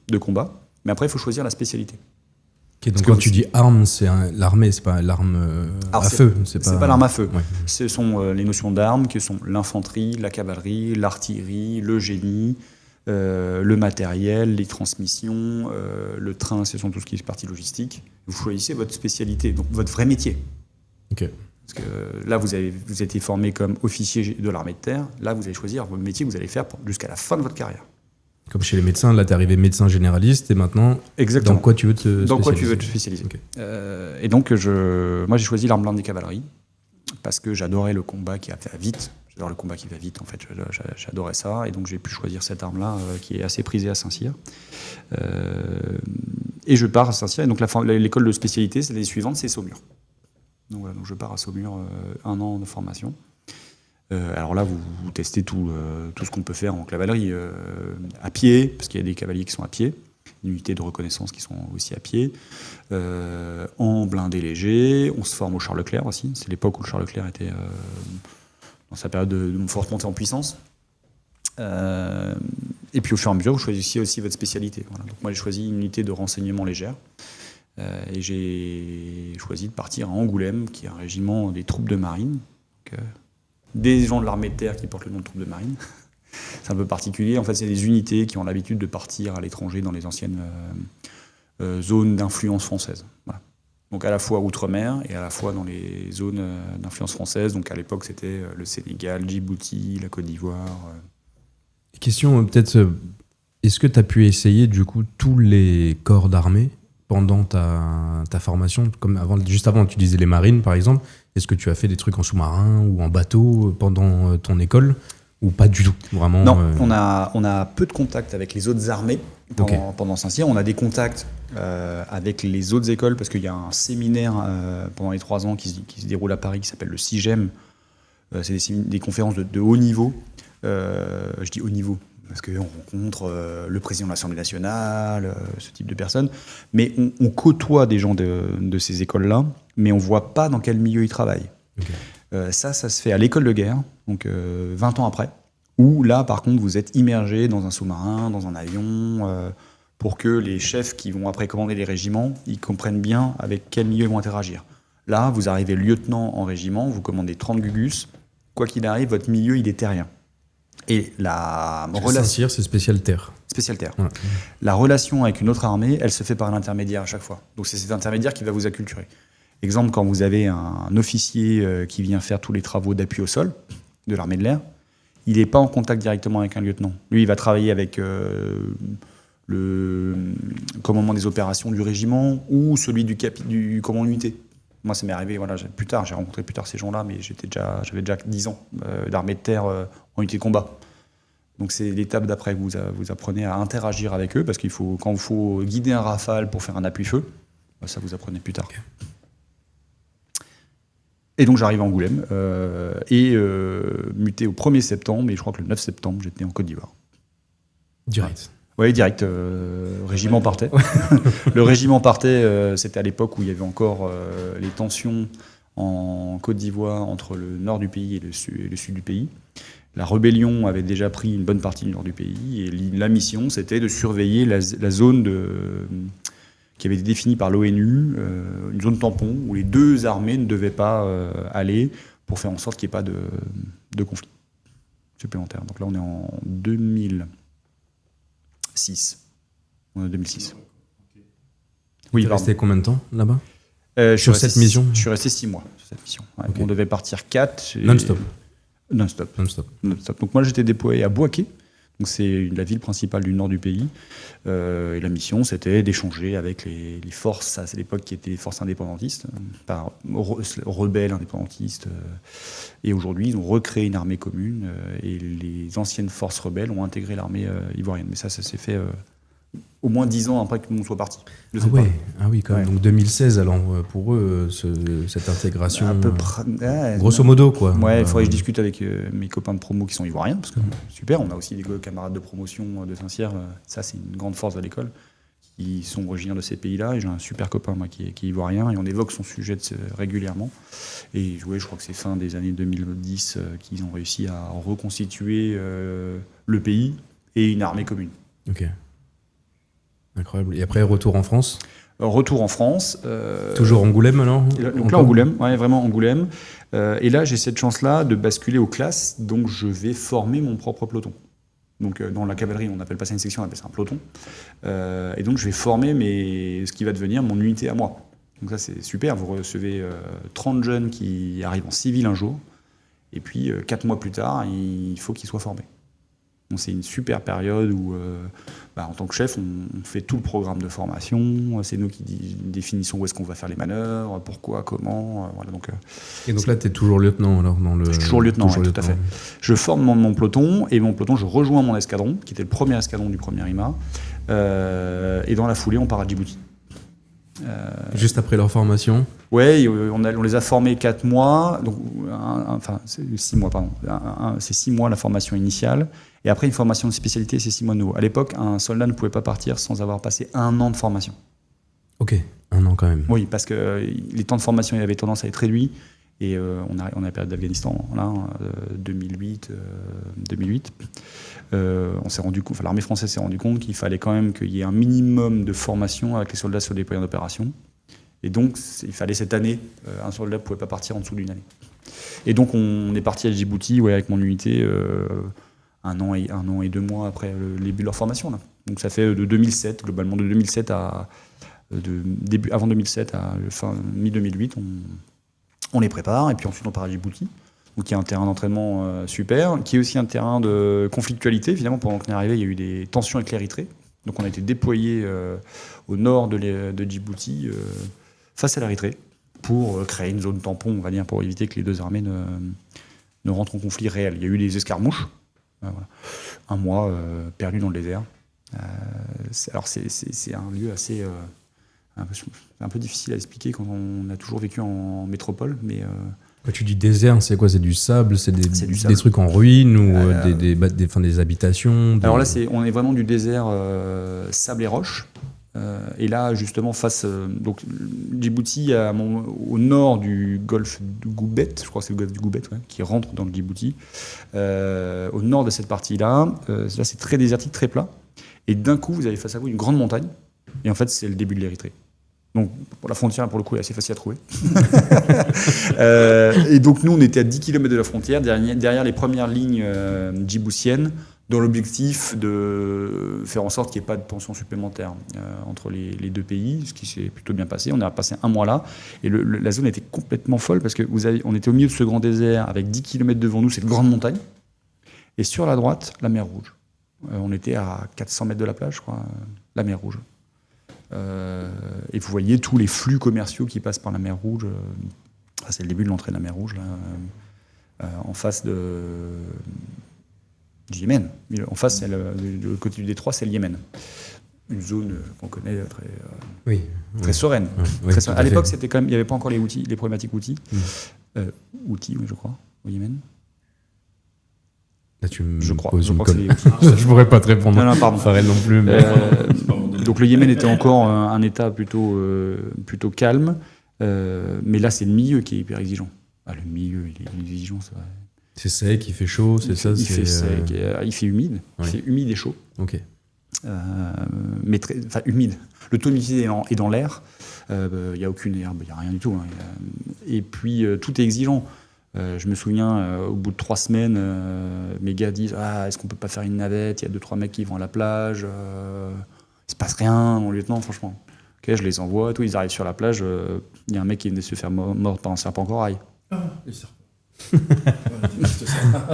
Speaker 2: de combat. Mais après, il faut choisir la spécialité.
Speaker 1: Okay, donc quand tu dis arme, c'est l'armée, c'est pas l'arme à feu.
Speaker 2: C'est pas l'arme à feu. Ouais. Ce sont les notions d'armes qui sont l'infanterie, la cavalerie, l'artillerie, le génie, le matériel, les transmissions, le train, ce sont tout ce qui est partie logistique. Vous choisissez votre spécialité, donc votre vrai métier.
Speaker 1: Okay.
Speaker 2: Parce que là, vous avez été formé comme officier de l'armée de terre. Là, vous allez choisir votre métier que vous allez faire jusqu'à la fin de votre carrière.
Speaker 1: Comme chez les médecins, là, tu es arrivé médecin généraliste et maintenant,
Speaker 2: exactement.
Speaker 1: Dans quoi tu veux te spécialiser ?
Speaker 2: Dans quoi tu veux te spécialiser. Okay. Et donc, moi, j'ai choisi l'arme blindée cavalerie parce que j'adorais le combat qui va vite. J'adore le combat qui va vite, en fait. J'adorais ça. Et donc, j'ai pu choisir cette arme-là qui est assez prisée à Saint-Cyr. Et je pars à Saint-Cyr. Et donc, l'école de spécialité, c'est l'année suivante, c'est Saumur. Donc, voilà, donc je pars à Saumur, 1 an de formation. Alors là, vous testez tout ce qu'on peut faire en cavalerie, à pied, parce qu'il y a des cavaliers qui sont à pied, des unités de reconnaissance qui sont aussi à pied, en blindé léger. On se forme au Charles Leclerc aussi. C'est l'époque où le Charles Leclerc était dans sa période de forte montée en puissance. Et puis au fur et à mesure, vous choisissez aussi votre spécialité. Voilà. Donc moi, j'ai choisi une unité de renseignement légère. Et j'ai choisi de partir à Angoulême, qui est un régiment des troupes de marine. Donc, des gens de l'armée de terre qui portent le nom de troupes de marine. C'est un peu particulier. En fait, c'est des unités qui ont l'habitude de partir à l'étranger dans les anciennes zones d'influence française. Voilà. Donc à la fois outre-mer et à la fois dans les zones d'influence française. Donc à l'époque, c'était le Sénégal, Djibouti, la Côte d'Ivoire.
Speaker 1: Question peut-être, est-ce que tu as pu essayer du coup tous les corps d'armée pendant ta formation, comme juste avant, tu disais les marines par exemple. Est-ce que tu as fait des trucs en sous-marin ou en bateau pendant ton école ? Ou pas du tout, vraiment?
Speaker 2: Non, on a peu de contacts avec les autres armées pendant Saint-Cyr. On a des contacts avec les autres écoles parce qu'il y a un séminaire pendant les 3 ans qui se déroule à Paris qui s'appelle le CIGEM. C'est des conférences de haut niveau. Je dis haut niveau parce qu'on rencontre le président de l'Assemblée nationale, ce type de personnes. Mais on côtoie des gens de ces écoles-là, mais on ne voit pas dans quel milieu ils travaillent. Okay. Ça se fait à l'école de guerre, donc 20 ans après, où là, par contre, vous êtes immergé dans un sous-marin, dans un avion, pour que les chefs qui vont après commander les régiments, ils comprennent bien avec quel milieu ils vont interagir. Là, vous arrivez lieutenant en régiment, vous commandez 30 Gugus, quoi qu'il arrive, votre milieu, il est terrien. Et la relation...
Speaker 1: Saint-Cyr, c'est spécial terre.
Speaker 2: Spécial terre.
Speaker 1: Ouais.
Speaker 2: La relation avec une autre armée, elle se fait par l'intermédiaire à chaque fois. Donc c'est cet intermédiaire qui va vous acculturer. Exemple, quand vous avez un officier qui vient faire tous les travaux d'appui au sol de l'armée de l'air, il n'est pas en contact directement avec un lieutenant. Lui, il va travailler avec le commandement des opérations du régiment ou celui du commandant unité. Moi, ça m'est arrivé, voilà, j'ai rencontré plus tard ces gens-là, mais j'avais déjà 10 ans d'armée de terre en unité de combat. Donc c'est l'étape d'après que vous apprenez à interagir avec eux, parce qu'il faut, quand il faut guider un Rafale pour faire un appui-feu, ça vous apprenez plus tard. Okay. Et donc j'arrive à Angoulême, muté au 1er septembre, et je crois que le 9 septembre, j'étais en Côte d'Ivoire.
Speaker 1: Direct.
Speaker 2: Oui, direct. Régiment partait. Le régiment partait, c'était à l'époque où il y avait encore les tensions en Côte d'Ivoire entre le nord du pays et le sud du pays. La rébellion avait déjà pris une bonne partie du nord du pays, et la mission, c'était de surveiller la zone qui avait été définie par l'ONU, une zone tampon, où les deux armées ne devaient pas aller, pour faire en sorte qu'il n'y ait pas de conflit supplémentaire. Donc là, on est en 2006. On est en 2006.
Speaker 1: Oui, tu es resté combien de temps là-bas
Speaker 2: sur
Speaker 1: cette mission?
Speaker 2: Je suis resté 6 mois sur cette mission. Ouais, okay. On devait partir 4.
Speaker 1: Non-stop.
Speaker 2: Non-stop. Donc moi, j'étais déployé à Bouaké. Donc c'est la ville principale du nord du pays. Et la mission, c'était d'échanger avec les forces, ça c'est l'époque qui étaient les forces indépendantistes, rebelles indépendantistes. Et aujourd'hui, ils ont recréé une armée commune, et les anciennes forces rebelles ont intégré l'armée ivoirienne. Mais ça s'est fait au moins 10 ans après que nous soient partis.
Speaker 1: Ah oui, quand même. Ouais. Donc 2016, alors pour eux, cette intégration,
Speaker 2: à peu près,
Speaker 1: grosso modo, quoi.
Speaker 2: Ouais, il faudrait que je discute avec mes copains de promo qui sont ivoiriens, parce que super, on a aussi des camarades de promotion de Saint-Cyr, ça c'est une grande force de l'école, qui sont originaires de ces pays-là, et j'ai un super copain moi, qui est ivoirien, et on évoque son sujet régulièrement. Et je crois que c'est fin des années 2010 qu'ils ont réussi à reconstituer le pays et une armée commune.
Speaker 1: Ok. Incroyable. Et après, retour en France?
Speaker 2: Retour en France.
Speaker 1: Toujours Angoulême, alors?
Speaker 2: Donc là, Angoulême, ouais, vraiment Angoulême. Et là, j'ai cette chance-là de basculer aux classes, donc je vais former mon propre peloton. Donc dans la cavalerie, on n'appelle pas ça une section, on appelle ça un peloton. Et donc je vais former ce qui va devenir mon unité à moi. Donc ça, c'est super. Vous recevez 30 jeunes qui arrivent en civil un jour, et puis 4 mois plus tard, il faut qu'ils soient formés. Donc c'est une super période où, en tant que chef, on fait tout le programme de formation. C'est nous qui définissons où est-ce qu'on va faire les manœuvres, pourquoi, comment. Voilà,
Speaker 1: et donc là, tu es toujours lieutenant alors dans le...
Speaker 2: Je suis toujours lieutenant, tout à fait. Je forme mon peloton, et mon peloton, je rejoins mon escadron, qui était le premier escadron du 1er IMA. Et dans la foulée, on part à Djibouti.
Speaker 1: Juste après leur formation?
Speaker 2: Oui, on les a formés 4 mois, donc, c'est 6 mois, pardon. C'est 6 mois la formation initiale, et après une formation de spécialité, c'est 6 mois de nouveau. À l'époque, un soldat ne pouvait pas partir sans avoir passé 1 an de formation.
Speaker 1: Ok, 1 an quand même.
Speaker 2: Oui, parce que les temps de formation avaient tendance à être réduits, et on a la période d'Afghanistan, là, 2008. On s'est rendu compte, l'armée française s'est rendu compte qu'il fallait quand même qu'il y ait un minimum de formation avec les soldats sur le déploiement d'opération. Et donc, il fallait cette année, un soldat ne pouvait pas partir en dessous d'une année. Et donc, on est parti à Djibouti avec mon unité 1 an et 2 mois après le début de leur formation. Là. Donc, ça fait de 2007, globalement, de 2007 avant 2007 à fin mi-2008, on les prépare, et puis ensuite on part à Djibouti. Donc il y a un terrain d'entraînement super, qui est aussi un terrain de conflictualité. Finalement, pendant qu'on est arrivé, il y a eu des tensions avec l'Érythrée. Donc on a été déployé au nord de Djibouti, face à l'Érythrée, pour créer une zone tampon, on va dire, pour éviter que les deux armées ne rentrent en conflit réel. Il y a eu des escarmouches, Voilà. Un mois perdu dans le désert. C'est un lieu assez un peu difficile à expliquer quand on a toujours vécu en métropole, mais
Speaker 4: Quand tu dis désert, c'est quoi? C'est du sable? C'est
Speaker 2: du
Speaker 4: des
Speaker 2: sable.
Speaker 4: trucs en ruine ou des habitations?
Speaker 2: alors là on est vraiment du désert sable et roche. Et là justement face donc Djibouti au nord du golfe du Goubet, je crois que c'est le golfe du Goubet, ouais, qui rentre dans le Djibouti. Au nord de cette partie-là, là c'est très désertique, très plat. Et d'un coup, vous avez face à vous une grande montagne. Et en fait, c'est le début de l'Érythrée. Donc, pour la frontière, pour le coup, est assez facile à trouver. Et donc, nous, on était à 10 km de la frontière, derrière les premières lignes djiboutiennes, dans l'objectif de faire en sorte qu'il n'y ait pas de tension supplémentaire entre les deux pays, ce qui s'est plutôt bien passé. On a passé un mois là. Et la zone était complètement folle parce qu'on était au milieu de ce grand désert avec 10 km devant nous, cette grande montagne. Et sur la droite, la mer Rouge. On était à 400 mètres de la plage, je crois, la mer Rouge. Et vous voyez tous les flux commerciaux qui passent par la mer Rouge. C'est le début de l'entrée de la mer Rouge, là, en face du Yémen. En face, de l'autre côté du détroit, c'est le Yémen. Une zone qu'on connaît très sereine.
Speaker 4: Oui,
Speaker 2: À l'époque, c'était quand même, il n'y avait pas encore les problématiques outils. Outils, oui, je crois, au Yémen.
Speaker 4: Là, tu me
Speaker 2: Je crois
Speaker 4: poses une
Speaker 2: que c'est
Speaker 4: colle.
Speaker 2: les outils.
Speaker 4: Je pourrais pas te répondre.
Speaker 2: Non, pardon.
Speaker 4: Farrell non plus. Mais...
Speaker 2: Donc le Yémen était encore un État plutôt calme, mais là c'est le milieu qui est hyper exigeant. Le milieu, il est exigeant, ça.
Speaker 4: C'est sec, il fait chaud, c'est ça?
Speaker 2: Il fait sec, il fait humide,
Speaker 4: Oui.
Speaker 2: Il fait humide et chaud.
Speaker 4: Ok.
Speaker 2: Mais humide. Le taux d'humidité est dans l'air. Il n'y a aucune herbe, il n'y a rien du tout. Hein. Et puis tout est exigeant. Je me souviens, au bout de 3 semaines, mes gars disent est-ce qu'on peut pas faire une navette? Il y a 2-3 mecs qui vont à la plage. Il se passe rien, mon lieutenant, franchement. Ok, je les envoie, tout. Ils arrivent sur la plage. Il y a un mec qui venait de se faire mordre par un serpent corail.
Speaker 3: Les serpents.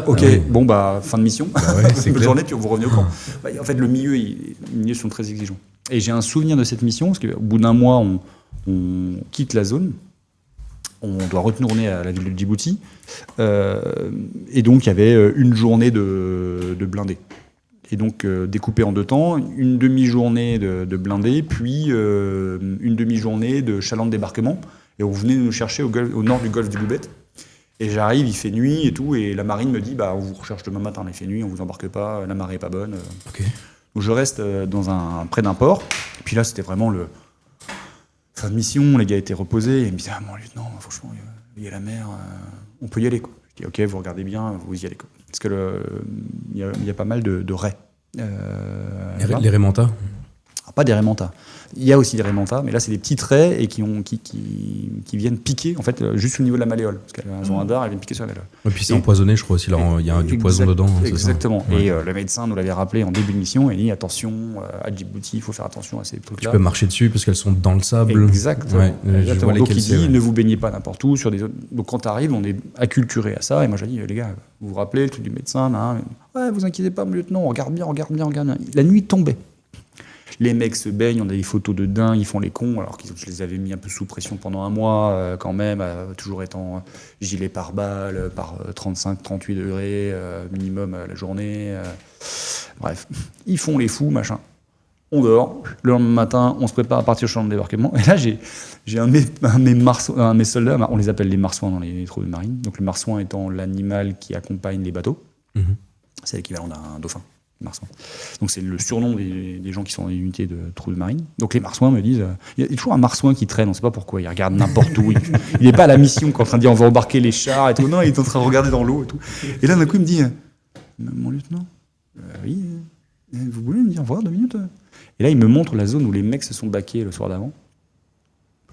Speaker 2: Ok, bon fin de mission. Bonne journée, puis vous revenez au camp. En fait, les milieux sont très exigeants. Et j'ai un souvenir de cette mission, parce qu'au bout d'un mois, on quitte la zone. On doit retourner à la ville de Djibouti. Et donc, il y avait une journée de blindés. Et donc, découpé en 2 temps, une demi-journée de blindés, puis une demi-journée de chaland de débarquement. Et on venait nous chercher au nord du golfe du Goubet. Et j'arrive, il fait nuit et tout, et la marine me dit on vous recherche demain matin, il fait nuit, on vous embarque pas, la marée est pas bonne.
Speaker 4: Ok.
Speaker 2: Donc je reste près d'un port. Et puis là, c'était vraiment fin de mission, les gars étaient reposés, et ils me disaient mon lieutenant, franchement, il y a la mer, on peut y aller, quoi. Je dis ok, vous regardez bien, vous y allez, quoi. Parce que il y a pas mal de raies.
Speaker 4: Les Raimentas?
Speaker 2: Pas des raimentas. Il y a aussi des raimentas, mais là c'est des petites raies et qui viennent piquer en fait juste au niveau de la malléole, parce qu'elles ont un dard, elles viennent piquer sur la malléole.
Speaker 4: Et puis c'est empoisonné, je crois aussi. Il y a du poison dedans.
Speaker 2: Exactement.
Speaker 4: C'est ça?
Speaker 2: Et le médecin nous l'avait rappelé en début de mission. Il dit attention, à Djibouti, il faut faire attention à ces trucs-là.
Speaker 4: Tu peux marcher dessus parce qu'elles sont dans le sable.
Speaker 2: Exactement.
Speaker 4: Ouais, je vois
Speaker 2: Donc
Speaker 4: lesquelles
Speaker 2: il
Speaker 4: c'est,
Speaker 2: dit
Speaker 4: ouais.
Speaker 2: ne vous baignez pas n'importe où sur des zones. Donc quand tu arrives, on est acculturé à ça. Et moi j'ai dit les gars, vous vous rappelez le truc du médecin là, ouais, vous inquiétez pas, mon lieutenant, on regarde bien. La nuit tombait. Les mecs se baignent, on a des photos de dingue, ils font les cons, alors que je les avais mis un peu sous pression pendant un mois, quand même, toujours étant gilet pare-balles, par 35-38 degrés minimum la journée. Bref, ils font les fous, machin. On dort, le lendemain matin, on se prépare à partir au champ de débarquement. Et là, j'ai un de mes soldats, on les appelle les marsouins dans les troupes de marine. Donc le marsouin étant l'animal qui accompagne les bateaux. C'est l'équivalent d'un dauphin. Marsouin. Donc c'est le surnom des gens qui sont dans les unités de troupes de marine. Donc les marsouins me disent, il y a toujours un marsouin qui traîne, on ne sait pas pourquoi, il regarde n'importe où, il n'est pas à la mission, en train de dire on va embarquer les chars et tout, non, il est en train de regarder dans l'eau et tout. Et là d'un coup il me dit, mon lieutenant, oui, vous voulez me dire au revoir 2 minutes? Et là il me montre la zone où les mecs se sont baqués le soir d'avant,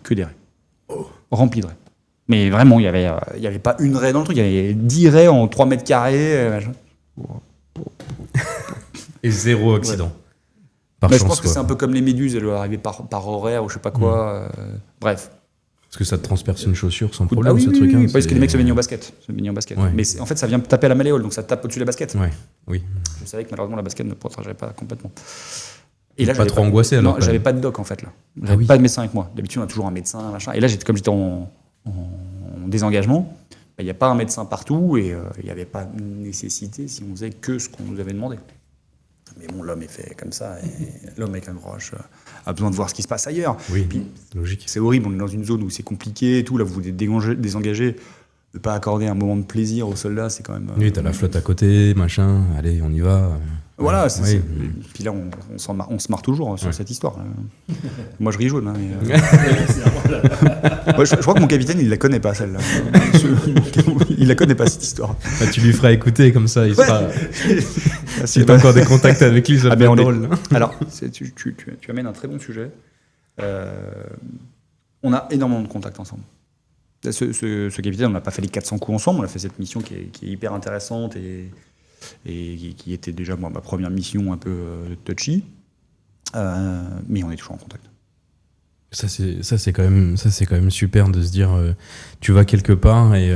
Speaker 2: que des raies, remplis de raies. Mais vraiment, il y avait pas une raie dans le truc, il y avait 10 raies en 3 mètres carrés, machin.
Speaker 4: Et 0 accident.
Speaker 2: Ouais. Mais je pense que c'est un peu comme les méduses, elles doivent arriver par horaire ou je sais pas quoi. Bref.
Speaker 4: Parce que ça te transperce une chaussure sans problème,
Speaker 2: oui,
Speaker 4: ce truc.
Speaker 2: Oui, parce que les mecs se baignent en basket.
Speaker 4: Ouais.
Speaker 2: Mais en fait, ça vient taper à la malléole, donc ça tape au-dessus de la basket.
Speaker 4: Ouais, oui.
Speaker 2: Je savais que malheureusement la basket ne protégeait pas complètement. Et là,
Speaker 4: pas trop angoissé alors?
Speaker 2: Non, j'avais pas de doc en fait là. J'avais pas de médecin avec moi. D'habitude, on a toujours un médecin, machin. Et là, comme j'étais en désengagement, il n'y a pas un médecin partout et il n'y avait pas de nécessité si on faisait que ce qu'on nous avait demandé. Mais bon, l'homme est fait comme ça, et l'homme avec un grand H a besoin de voir ce qui se passe ailleurs.
Speaker 4: Oui,
Speaker 2: Puis,
Speaker 4: logique.
Speaker 2: c'est horrible, on est dans une zone où c'est compliqué et tout, là vous vous êtes désengagé, ne pas accorder un moment de plaisir aux soldats, c'est quand même...
Speaker 4: Oui, t'as la flotte à côté, machin, allez, on y va.
Speaker 2: Voilà,
Speaker 4: Oui.
Speaker 2: puis là on se marre toujours sur cette histoire. Moi je ris jaune, hein, mais, ouais, je crois que mon capitaine il la connaît pas celle-là. Il la connaît pas cette histoire.
Speaker 4: Ah, tu lui feras écouter comme ça, il sera... Si
Speaker 2: C'est
Speaker 4: t'as encore des contacts avec lui, ça
Speaker 2: Ah
Speaker 4: peut
Speaker 2: ben,
Speaker 4: être drôle.
Speaker 2: Alors, tu amènes un très bon sujet. On a énormément de contacts ensemble. Ce capitaine, on n'a pas fait les 400 coups ensemble, on a fait cette mission qui est hyper intéressante et qui était déjà ma première mission un peu touchy. Mais on est toujours en contact.
Speaker 4: Ça c'est quand même super de se dire tu vas quelque part et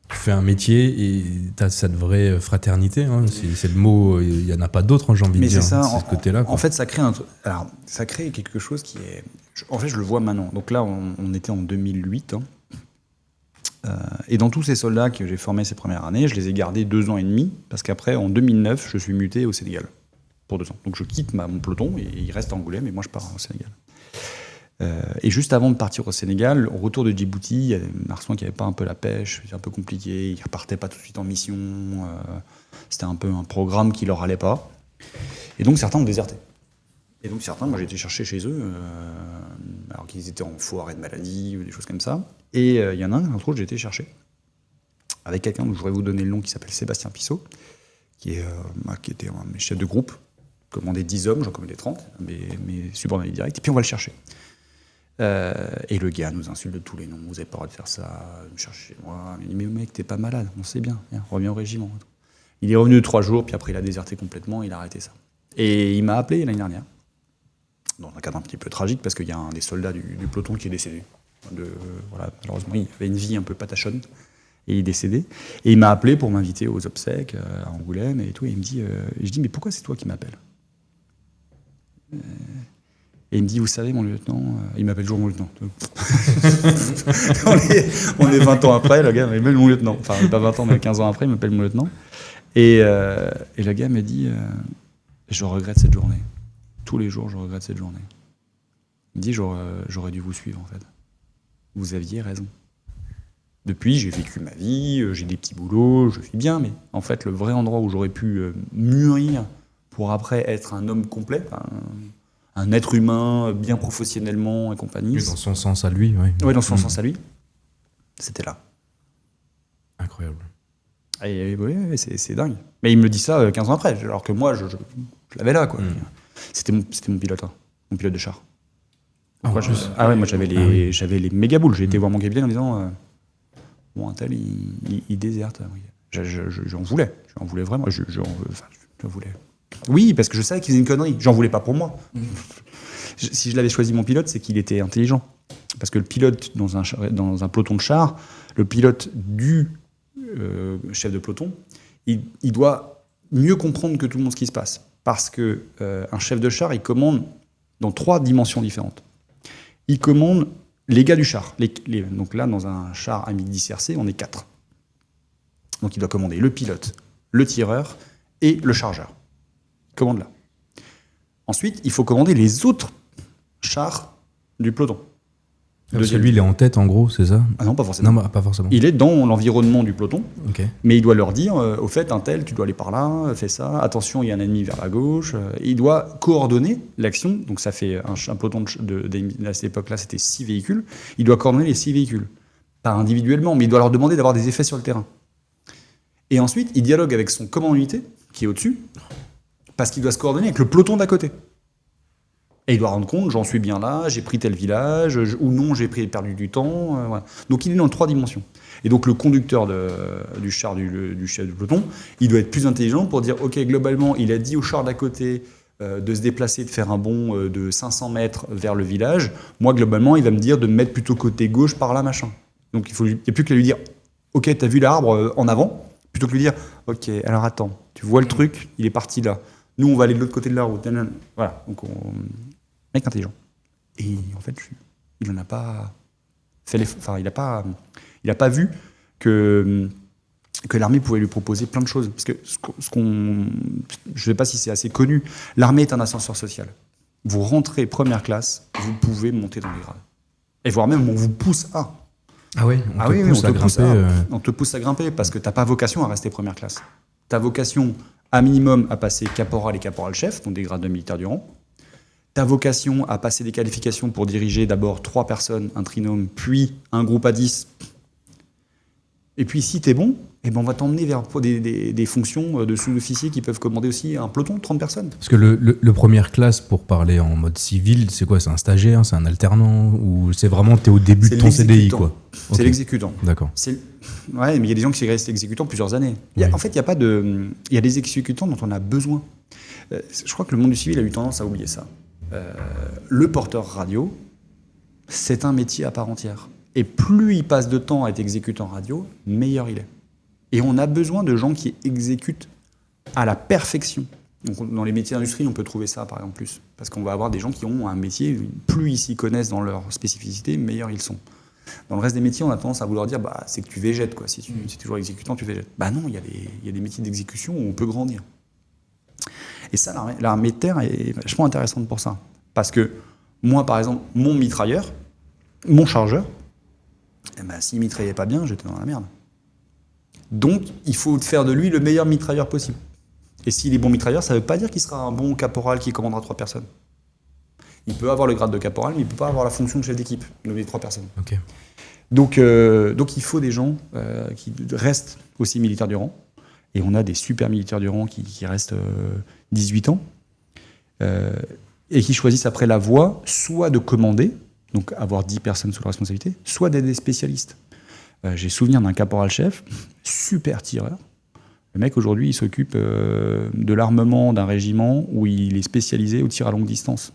Speaker 4: tu fais un métier et t'as cette vraie fraternité, hein. C'est le mot, il y en a pas d'autre, hein, j'ai envie de
Speaker 2: Mais
Speaker 4: dire.
Speaker 2: c'est ça,
Speaker 4: ce côté-là, quoi.
Speaker 2: en fait, ça crée quelque chose qui est... En fait, je le vois maintenant. Donc là, on était en 2008. Hein. Et dans tous ces soldats que j'ai formés ces premières années, je les ai gardés 2 ans et demi, parce qu'après, en 2009, je suis muté au Sénégal pour 2 ans. Donc je quitte mon peloton, et il reste à Angoulême, et moi je pars au Sénégal. Et juste avant de partir au Sénégal, au retour de Djibouti, il y a Marsouin qui n'avait pas un peu la pêche, c'était un peu compliqué, ils ne repartaient pas tout de suite en mission, c'était un peu un programme qui leur allait pas. Et donc certains ont déserté. Et donc certains, moi j'ai été chercher chez eux, alors qu'ils étaient en faux arrêt de maladie ou des choses comme ça. Et il y en a un, entre autres, j'ai été chercher, avec quelqu'un dont je voudrais vous donner le nom, qui s'appelle Sébastien Pissot, qui était un de mes chefs de groupe, commandait 10 hommes, j'en commandais 30, mes subordonnés directs, et puis on va le chercher. Et le gars nous insulte de tous les noms, vous n'avez pas le droit de faire ça, me chercher chez moi. Il me dit, mais mec, t'es pas malade, on sait bien, viens, reviens au régiment. Il est revenu 3 jours, puis après il a déserté complètement, il a arrêté ça. Et il m'a appelé l'année dernière, dans un cadre un petit peu tragique, parce qu'il y a un des soldats du peloton qui est décédé. Voilà, malheureusement, il avait une vie un peu patachonne, et il est décédé. Et il m'a appelé pour m'inviter aux obsèques à Angoulême et tout, et il me dit, je dis, mais pourquoi c'est toi qui m'appelles ? Et il me dit, vous savez, mon lieutenant, il m'appelle toujours mon lieutenant. on est 20 ans après, le gars m'appelle mon lieutenant. Enfin, pas 20 ans, mais 15 ans après, il m'appelle mon lieutenant. Et le gars me dit, je regrette cette journée. Tous les jours, je regrette cette journée. Il me dit, j'aurais dû vous suivre, en fait. Vous aviez raison. Depuis, j'ai vécu ma vie, j'ai des petits boulots, je vis bien, mais en fait, le vrai endroit où j'aurais pu mûrir pour après être un homme complet, un être humain bien professionnellement et compagnie.
Speaker 4: Oui, dans son sens à lui, oui.
Speaker 2: Oui, dans son sens à lui. C'était là.
Speaker 4: Incroyable.
Speaker 2: Et oui, c'est dingue. Mais il me le dit ça 15 ans après, alors que moi, je l'avais là, quoi. C'était mon pilote, hein, mon pilote de char. Moi, moi j'avais les méga boules. J'ai été voir mon capitaine en disant bon, un tel, il déserte. J'en voulais. J'en voulais vraiment. J'en voulais. Oui, parce que je savais qu'il faisait une connerie. J'en voulais pas pour moi. Si je l'avais choisi mon pilote, c'est qu'il était intelligent. Parce que le pilote, dans un peloton de char, le pilote du chef de peloton, il doit mieux comprendre que tout le monde ce qui se passe. Parce que un chef de char, il commande dans 3 dimensions différentes. Il commande les gars du char. Donc là, dans un char AMIC-10 RC, on est 4. Donc il doit commander le pilote, le tireur et le chargeur. Il commande là. Ensuite, il faut commander les autres chars du peloton.
Speaker 4: Parce que lui, il est en tête, en gros, c'est ça ?
Speaker 2: Ah non, pas forcément.
Speaker 4: Non, pas forcément.
Speaker 2: Il est dans l'environnement du peloton,
Speaker 4: Ok.
Speaker 2: mais il doit leur dire, au fait, un tel, tu dois aller par là, fais ça, attention, il y a un ennemi vers la gauche. Il doit coordonner l'action, donc ça fait un peloton à cette époque-là, c'était 6 véhicules. Il doit coordonner les 6 véhicules. Pas individuellement, mais il doit leur demander d'avoir des effets sur le terrain. Et ensuite, il dialogue avec son commandant unité, qui est au-dessus, parce qu'il doit se coordonner avec le peloton d'à côté. Et il doit rendre compte, j'en suis bien là, j'ai pris tel village, ou non, j'ai perdu du temps. Voilà. Donc il est dans 3 dimensions. Et donc le conducteur du char du chef du peloton, il doit être plus intelligent pour dire, ok, globalement, il a dit au char d'à côté de se déplacer, de faire un bond de 500 mètres vers le village. Moi, globalement, il va me dire de me mettre plutôt côté gauche par là, machin. Donc il n'y a plus qu'à lui dire, ok, t'as vu l'arbre en avant, plutôt que lui dire, ok, alors attends, tu vois le truc, il est parti là. Nous, on va aller de l'autre côté de la route. Voilà, donc mec intelligent. Et en fait, il n'en a pas fait il n'a pas vu que l'armée pouvait lui proposer plein de choses. Parce que je ne sais pas si c'est assez connu, l'armée est un ascenseur social. Vous rentrez première classe, vous pouvez monter dans les grades. Et voire même, on vous pousse à.
Speaker 4: Ah oui,
Speaker 2: On te pousse à grimper parce que tu n'as pas vocation à rester première classe. Tu as vocation, à minimum, à passer caporal et caporal-chef, donc des grades de militaire du rang. Tu as vocation à passer des qualifications pour diriger d'abord 3 personnes, un trinôme, puis un groupe à 10. Et puis, si tu es bon, eh ben, on va t'emmener vers des fonctions de sous-officiers qui peuvent commander aussi un peloton de 30 personnes.
Speaker 4: Parce que le première classe, pour parler en mode civil, c'est quoi? C'est un stagiaire, c'est un alternant? Ou c'est vraiment, t'es au début de ton CDI, quoi?
Speaker 2: C'est
Speaker 4: Ok.
Speaker 2: l'exécutant.
Speaker 4: D'accord.
Speaker 2: Ouais, mais il y a des gens qui restent exécutants plusieurs années.
Speaker 4: Oui.
Speaker 2: En fait, il y a des exécutants dont on a besoin. Je crois que le monde du civil a eu tendance à oublier ça. Le porteur radio, c'est un métier à part entière. Et plus il passe de temps à être exécutant radio, meilleur il est. Et on a besoin de gens qui exécutent à la perfection. Donc, dans les métiers d'industrie, on peut trouver ça, par exemple, plus. Parce qu'on va avoir des gens qui ont un métier, plus ils s'y connaissent dans leur spécificité, meilleurs ils sont. Dans le reste des métiers, on a tendance à vouloir dire c'est que tu végètes, quoi. Si tu es toujours exécutant, tu végètes. Non, il y a des métiers d'exécution où on peut grandir. Et ça, l'armée de terre est vachement intéressante pour ça. Parce que moi, par exemple, mon mitrailleur, mon chargeur, s'il mitraillait pas bien, j'étais dans la merde. Donc, il faut faire de lui le meilleur mitrailleur possible. Et s'il est bon mitrailleur, ça ne veut pas dire qu'il sera un bon caporal qui commandera 3 personnes. Il peut avoir le grade de caporal, mais il ne peut pas avoir la fonction de chef d'équipe, nommer 3 personnes.
Speaker 4: Ok.
Speaker 2: Donc il faut des gens qui restent aussi militaires du rang. Et on a des super militaires du rang qui restent 18 ans et qui choisissent après la voie soit de commander, donc avoir 10 personnes sous leur responsabilité, soit d'être des spécialistes. J'ai souvenir d'un caporal-chef, super tireur. Le mec, aujourd'hui, il s'occupe de l'armement d'un régiment où il est spécialisé au tir à longue distance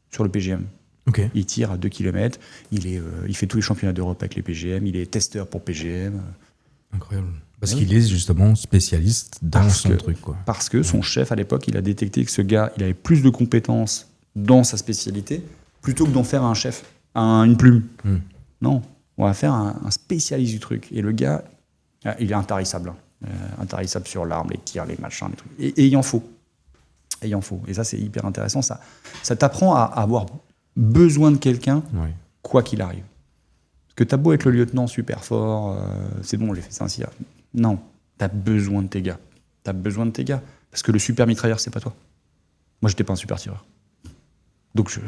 Speaker 2: sur le PGM.
Speaker 4: Ok.
Speaker 2: Il tire à 2 km, il fait tous les championnats d'Europe avec les PGM, il est testeur pour PGM.
Speaker 4: Incroyable. Parce
Speaker 2: Oui.
Speaker 4: qu'il est justement spécialiste dans son truc, quoi.
Speaker 2: Parce que son chef, à l'époque, il a détecté que ce gars, il avait plus de compétences dans sa spécialité, plutôt que d'en faire un chef, une plume. Non, on va faire un spécialiste du truc. Et le gars, il est intarissable. Intarissable sur l'arme, les tirs, les machins, les trucs. Et il en faut. Et ça, c'est hyper intéressant. Ça t'apprend à avoir besoin de quelqu'un,
Speaker 4: Ouais.
Speaker 2: quoi qu'il arrive. Parce que t'as beau être le lieutenant super fort, c'est bon, j'ai fait ça ainsi. Non, t'as besoin de tes gars. Parce que le super mitrailleur, c'est pas toi. Moi, j'étais pas un super tireur. Donc, je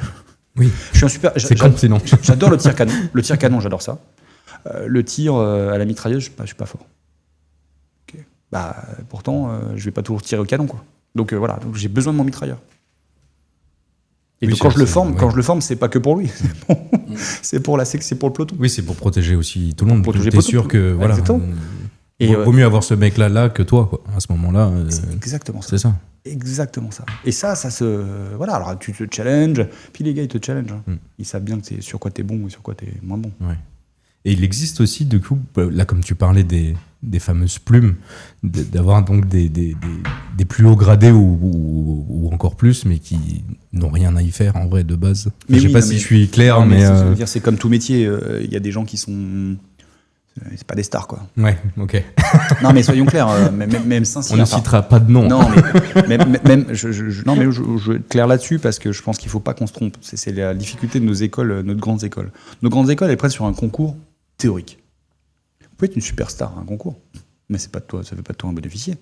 Speaker 2: suis un super.
Speaker 4: C'est comme sinon.
Speaker 2: J'adore le tir canon. Le tir canon, j'adore ça. Le tir à la mitrailleuse, je suis pas fort. Okay. Pourtant, je vais pas toujours tirer au canon, quoi. Donc voilà, donc j'ai besoin de mon mitrailleur. Et donc quand je le forme, c'est pas que pour lui. C'est pour le peloton.
Speaker 4: Oui, c'est pour protéger aussi tout le monde.
Speaker 2: Protéger
Speaker 4: T'es
Speaker 2: le peloton.
Speaker 4: sûr que voilà.
Speaker 2: Exactement.
Speaker 4: Et vaut mieux avoir ce mec-là que toi, quoi. À ce moment-là.
Speaker 2: C'est exactement ça.
Speaker 4: C'est ça.
Speaker 2: Exactement ça. Et ça se. Voilà, alors tu te challenges, puis les gars, ils te challengent. Ils savent bien que sur quoi t'es bon et sur quoi t'es moins bon.
Speaker 4: Ouais. Et il existe aussi, du coup, là, comme tu parlais des fameuses plumes, d'avoir donc des plus hauts gradés ou encore plus, mais qui n'ont rien à y faire en vrai de base.
Speaker 2: Mais
Speaker 4: je sais pas si je suis clair, mais.
Speaker 2: C'est comme tout métier. Il y a des gens qui sont. C'est pas des stars, quoi.
Speaker 4: Ouais, ok.
Speaker 2: Non, mais soyons clairs, même sincères.
Speaker 4: On ne citera pas de nom.
Speaker 2: Non, mais je vais être clair là-dessus parce que je pense qu'il ne faut pas qu'on se trompe. C'est la difficulté de nos écoles, notre grandes écoles. Nos grandes écoles, elles prennent sur un concours théorique. Vous pouvez être une superstar à un concours, mais ça ne fait pas de toi un bon officier.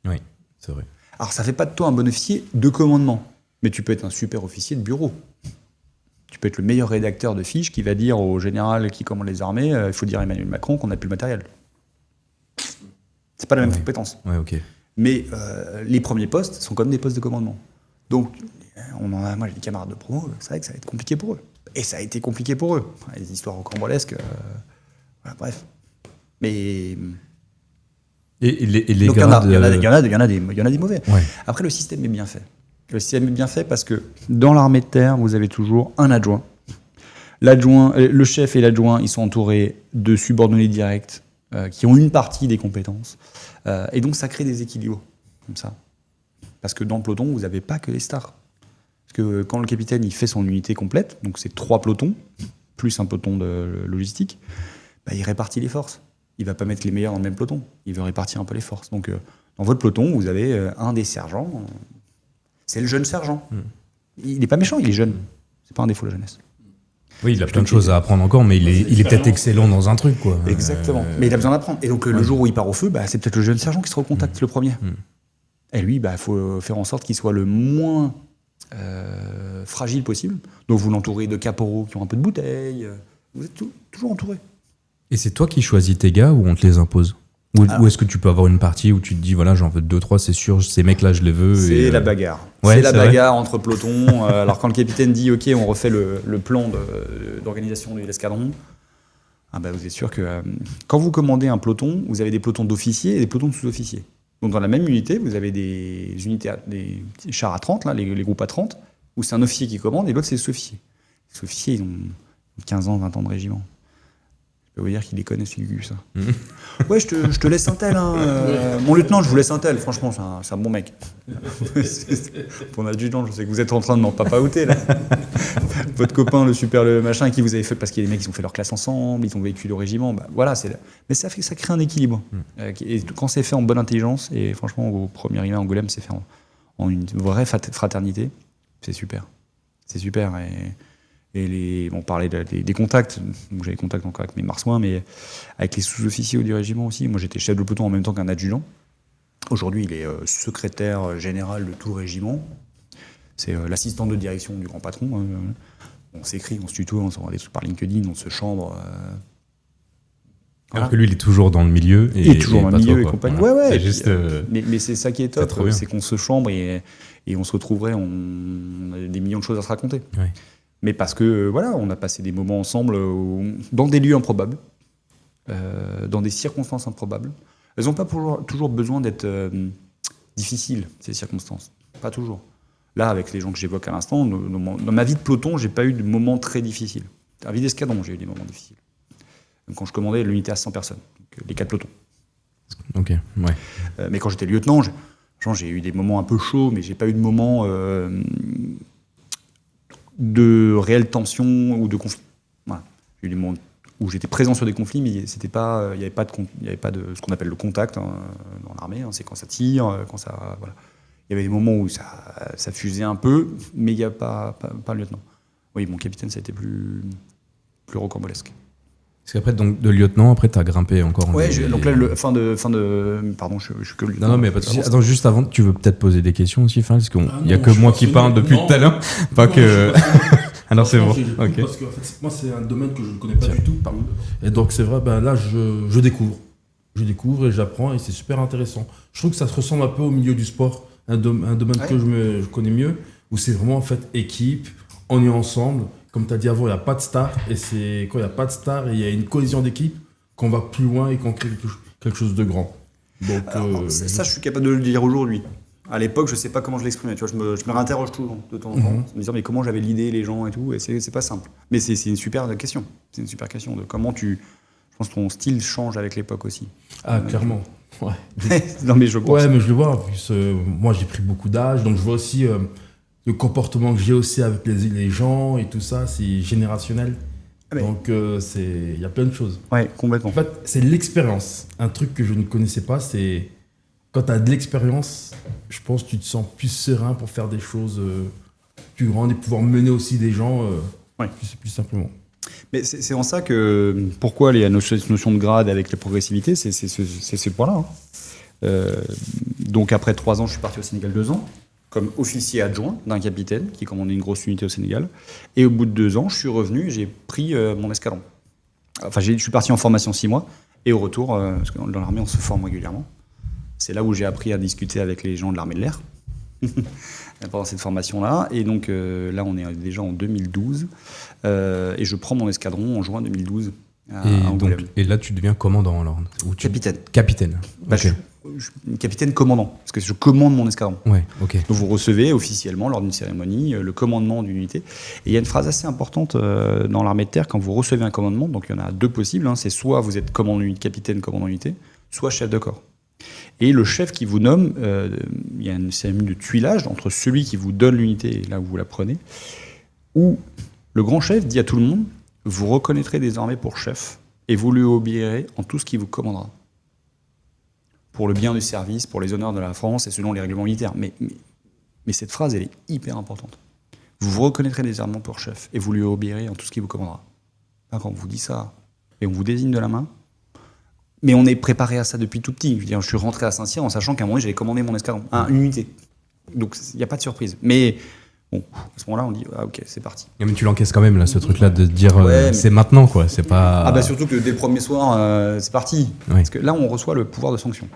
Speaker 4: Oui, c'est vrai.
Speaker 2: Alors, ça ne fait pas de toi un bon officier de commandement, mais tu peux être un super officier de bureau. Tu peux être le meilleur rédacteur de fiches qui va dire au général qui commande les armées, il faut dire à Emmanuel Macron qu'on n'a plus le matériel. C'est pas la même compétence.
Speaker 4: Ouais, ok.
Speaker 2: Mais les premiers postes sont comme des postes de commandement. Donc, moi j'ai des camarades de promo, c'est vrai que ça va être compliqué pour eux. Et ça a été compliqué pour eux. Les histoires rocambolesques, voilà, bref. Mais...
Speaker 4: Et les
Speaker 2: donc
Speaker 4: grades...
Speaker 2: il y en a des mauvais.
Speaker 4: Ouais.
Speaker 2: Après, le système est bien fait. Le système est bien fait parce que dans l'armée de terre, vous avez toujours un adjoint. Le chef et l'adjoint, ils sont entourés de subordonnés directs qui ont une partie des compétences. Et donc, ça crée des équilibres, comme ça. Parce que dans le peloton, vous n'avez pas que les stars. Parce que quand le capitaine il fait son unité complète, donc c'est 3 pelotons, plus un peloton de logistique, il répartit les forces. il va pas mettre les meilleurs dans le même peloton. Il veut répartir un peu les forces. Donc, dans votre peloton, vous avez un des sergents. C'est le jeune sergent. Il n'est pas méchant, il est jeune. C'est pas un défaut de la jeunesse.
Speaker 4: Oui, il a plein de choses à apprendre encore, mais il est peut-être excellent dans un truc, quoi.
Speaker 2: Exactement. Mais il a besoin d'apprendre. Et donc, le jour où il part au feu, c'est peut-être le jeune sergent qui se recontacte le premier. Et lui, il faut faire en sorte qu'il soit le moins fragile possible. Donc, vous l'entourez de caporaux qui ont un peu de bouteille. Vous êtes toujours entouré.
Speaker 4: Et c'est toi qui choisis tes gars ou on te les impose? Ou est-ce que tu peux avoir une partie où tu te dis, voilà, j'en veux 2-3, c'est sûr, ces mecs-là, je les veux.
Speaker 2: C'est la bagarre.
Speaker 4: Ouais,
Speaker 2: c'est la
Speaker 4: vrai.
Speaker 2: bagarre entre pelotons. Alors, quand le capitaine dit, OK, on refait le plan d'organisation de l'escadron, vous êtes sûr que quand vous commandez un peloton, vous avez des pelotons d'officiers et des pelotons de sous-officiers. Donc, dans la même unité, vous avez des unités, des petits chars à 30, là, les groupes à 30, où c'est un officier qui commande et l'autre, c'est les sous-officiers. Les sous-officiers, ils ont 15 ans, 20 ans de régiment. Je peux vous dire qu'il les connaît, celui ça. Ouais, je te laisse un tel. Mon lieutenant, je vous laisse un tel. Franchement, c'est un bon mec. Pour un adjudant, je sais que vous êtes en train de m'en papaouter, là. Votre copain, le super, le machin, qui vous avez fait, parce qu'il y a des mecs qui ont fait leur classe ensemble, ils ont vécu le régiment. Voilà, mais ça crée un équilibre. Et quand c'est fait en bonne intelligence, et franchement, au premier arrivé à Angoulême, c'est fait en une vraie fraternité, c'est super. C'est super. Et on parlait des contacts, donc j'avais contact encore avec mes marsouins, mais avec les sous-officiers du régiment aussi. Moi, j'étais chef de peloton en même temps qu'un adjudant. Aujourd'hui, il est secrétaire général de tout le régiment. C'est l'assistant de direction du grand patron. On s'écrit, on se tutoie, on s'envoie des trucs par LinkedIn, on se chambre.
Speaker 4: Alors que lui, il est toujours dans le milieu.
Speaker 2: Il est toujours dans le milieu et compagnie.
Speaker 4: Voilà.
Speaker 2: Ouais.
Speaker 4: C'est juste,
Speaker 2: mais c'est ça qui est top,
Speaker 4: trop bien.
Speaker 2: c'est qu'on se chambre et on se retrouverait, on a des millions de choses à se raconter.
Speaker 4: Ouais.
Speaker 2: Mais parce que, voilà, on a passé des moments ensemble dans des lieux improbables, dans des circonstances improbables. Elles n'ont pas toujours besoin d'être difficiles, ces circonstances. Pas toujours. Là, avec les gens que j'évoque à l'instant, dans ma vie de peloton, j'ai pas eu de moments très difficiles. Dans la vie d'escadron, j'ai eu des moments difficiles. Donc, quand je commandais l'unité à 100 personnes, donc les 4 pelotons.
Speaker 4: Ok, ouais.
Speaker 2: Mais quand j'étais lieutenant, j'ai eu des moments un peu chauds, mais j'ai pas eu de moments de réelle tension ou de conflit. Voilà. J'ai eu des moments où j'étais présent sur des conflits, mais c'était pas, il n'y avait pas de ce qu'on appelle le contact dans l'armée. C'est quand ça tire, quand ça, voilà. Il y avait des moments où ça fusait un peu, mais il n'y a pas le lieutenant. Oui, mon capitaine, ça a été plus rocambolesque.
Speaker 4: Parce qu'après, donc, de lieutenant, après, t'as grimpé encore.
Speaker 2: Ouais, donc là, fin de. Pardon, je suis que le lieutenant.
Speaker 4: Non, mais pas de souci. Attends, juste avant, tu veux peut-être poser des questions aussi, parce qu'il n'y a que moi qui parle depuis tout à l'heure. Pas que. Alors c'est bon. Ok.
Speaker 3: Parce que en fait, moi, c'est un domaine que je ne connais pas du tout. Et donc, c'est vrai, là, je découvre. Je découvre et j'apprends et c'est super intéressant. Je trouve que ça se ressemble un peu au milieu du sport, un domaine que je connais mieux, où c'est vraiment en fait équipe, on est ensemble. Comme tu as dit avant, il n'y a pas de star. Et c'est quand il n'y a pas de star et il y a une cohésion d'équipe qu'on va plus loin et qu'on crée quelque chose de grand. Donc,
Speaker 2: ça, je suis capable de le dire aujourd'hui. À l'époque, je ne sais pas comment je l'exprimais. Tu vois, je me réinterroge toujours de temps en temps, en me disant mais comment j'avais l'idée, les gens et tout. Et c'est pas simple. Mais c'est une super question. C'est une super question de comment je pense que ton style change avec l'époque aussi.
Speaker 3: Ah, clairement. Ouais.
Speaker 2: Non, mais je pense.
Speaker 3: Ouais, mais je le vois. En plus, moi, j'ai pris beaucoup d'âge. Donc, je vois aussi le comportement que j'ai aussi avec les gens et tout ça. C'est générationnel. Donc, il y a plein de choses.
Speaker 2: Ouais, complètement.
Speaker 3: En fait, c'est l'expérience. Un truc que je ne connaissais pas, c'est quand tu as de l'expérience, je pense que tu te sens plus serein pour faire des choses plus grandes et pouvoir mener aussi des gens plus simplement. Mais
Speaker 2: c'est en ça que pourquoi il y a cette notion de grade avec la progressivité, c'est ce point-là. Donc après 3 ans, je suis parti au Sénégal 2 ans, comme officier adjoint d'un capitaine qui commandait une grosse unité au Sénégal. Et au bout de 2 ans, je suis revenu et j'ai pris mon escadron. Enfin, je suis parti en formation 6 mois. Et au retour, parce que dans l'armée, on se forme régulièrement. C'est là où j'ai appris à discuter avec les gens de l'armée de l'air pendant cette formation-là. Et donc là, on est déjà en 2012. Et je prends mon escadron en juin 2012.
Speaker 4: Et là, tu deviens commandant alors
Speaker 2: Capitaine.
Speaker 4: Capitaine.
Speaker 2: Okay. Je suis capitaine commandant, parce que je commande mon escadron.
Speaker 4: Ouais, ok.
Speaker 2: Donc vous recevez officiellement, lors d'une cérémonie, le commandement d'une unité. Et il y a une phrase assez importante dans l'armée de terre, quand vous recevez un commandement, donc il y en a 2 possibles, c'est soit vous êtes capitaine commandant unité, soit chef de corps. Et le chef qui vous nomme, il y a une cérémonie de tuilage entre celui qui vous donne l'unité, là où vous la prenez, où le grand chef dit à tout le monde, vous reconnaîtrez désormais pour chef et vous lui obéirez en tout ce qu'il vous commandera. Pour le bien du service, pour les honneurs de la France et selon les règlements militaires. Mais cette phrase, elle est hyper importante. Vous vous reconnaîtrez désormais pour chef et vous lui obéirez en tout ce qu'il vous commandera. Quand on vous dit ça et on vous désigne de la main, mais on est préparé à ça depuis tout petit. Je suis rentré à Saint-Cyr en sachant qu'à un moment, j'avais commandé mon escadron, une unité. Donc, il n'y a pas de surprise. Mais bon, à ce moment-là, on dit, ah ok, c'est parti.
Speaker 4: Mais tu l'encaisses quand même, là, ce truc-là, de dire
Speaker 2: Ouais,
Speaker 4: c'est maintenant, quoi. C'est pas.
Speaker 2: Ah bah surtout que dès le premier soir, c'est parti.
Speaker 4: Oui.
Speaker 2: Parce que là, on reçoit le pouvoir de sanction.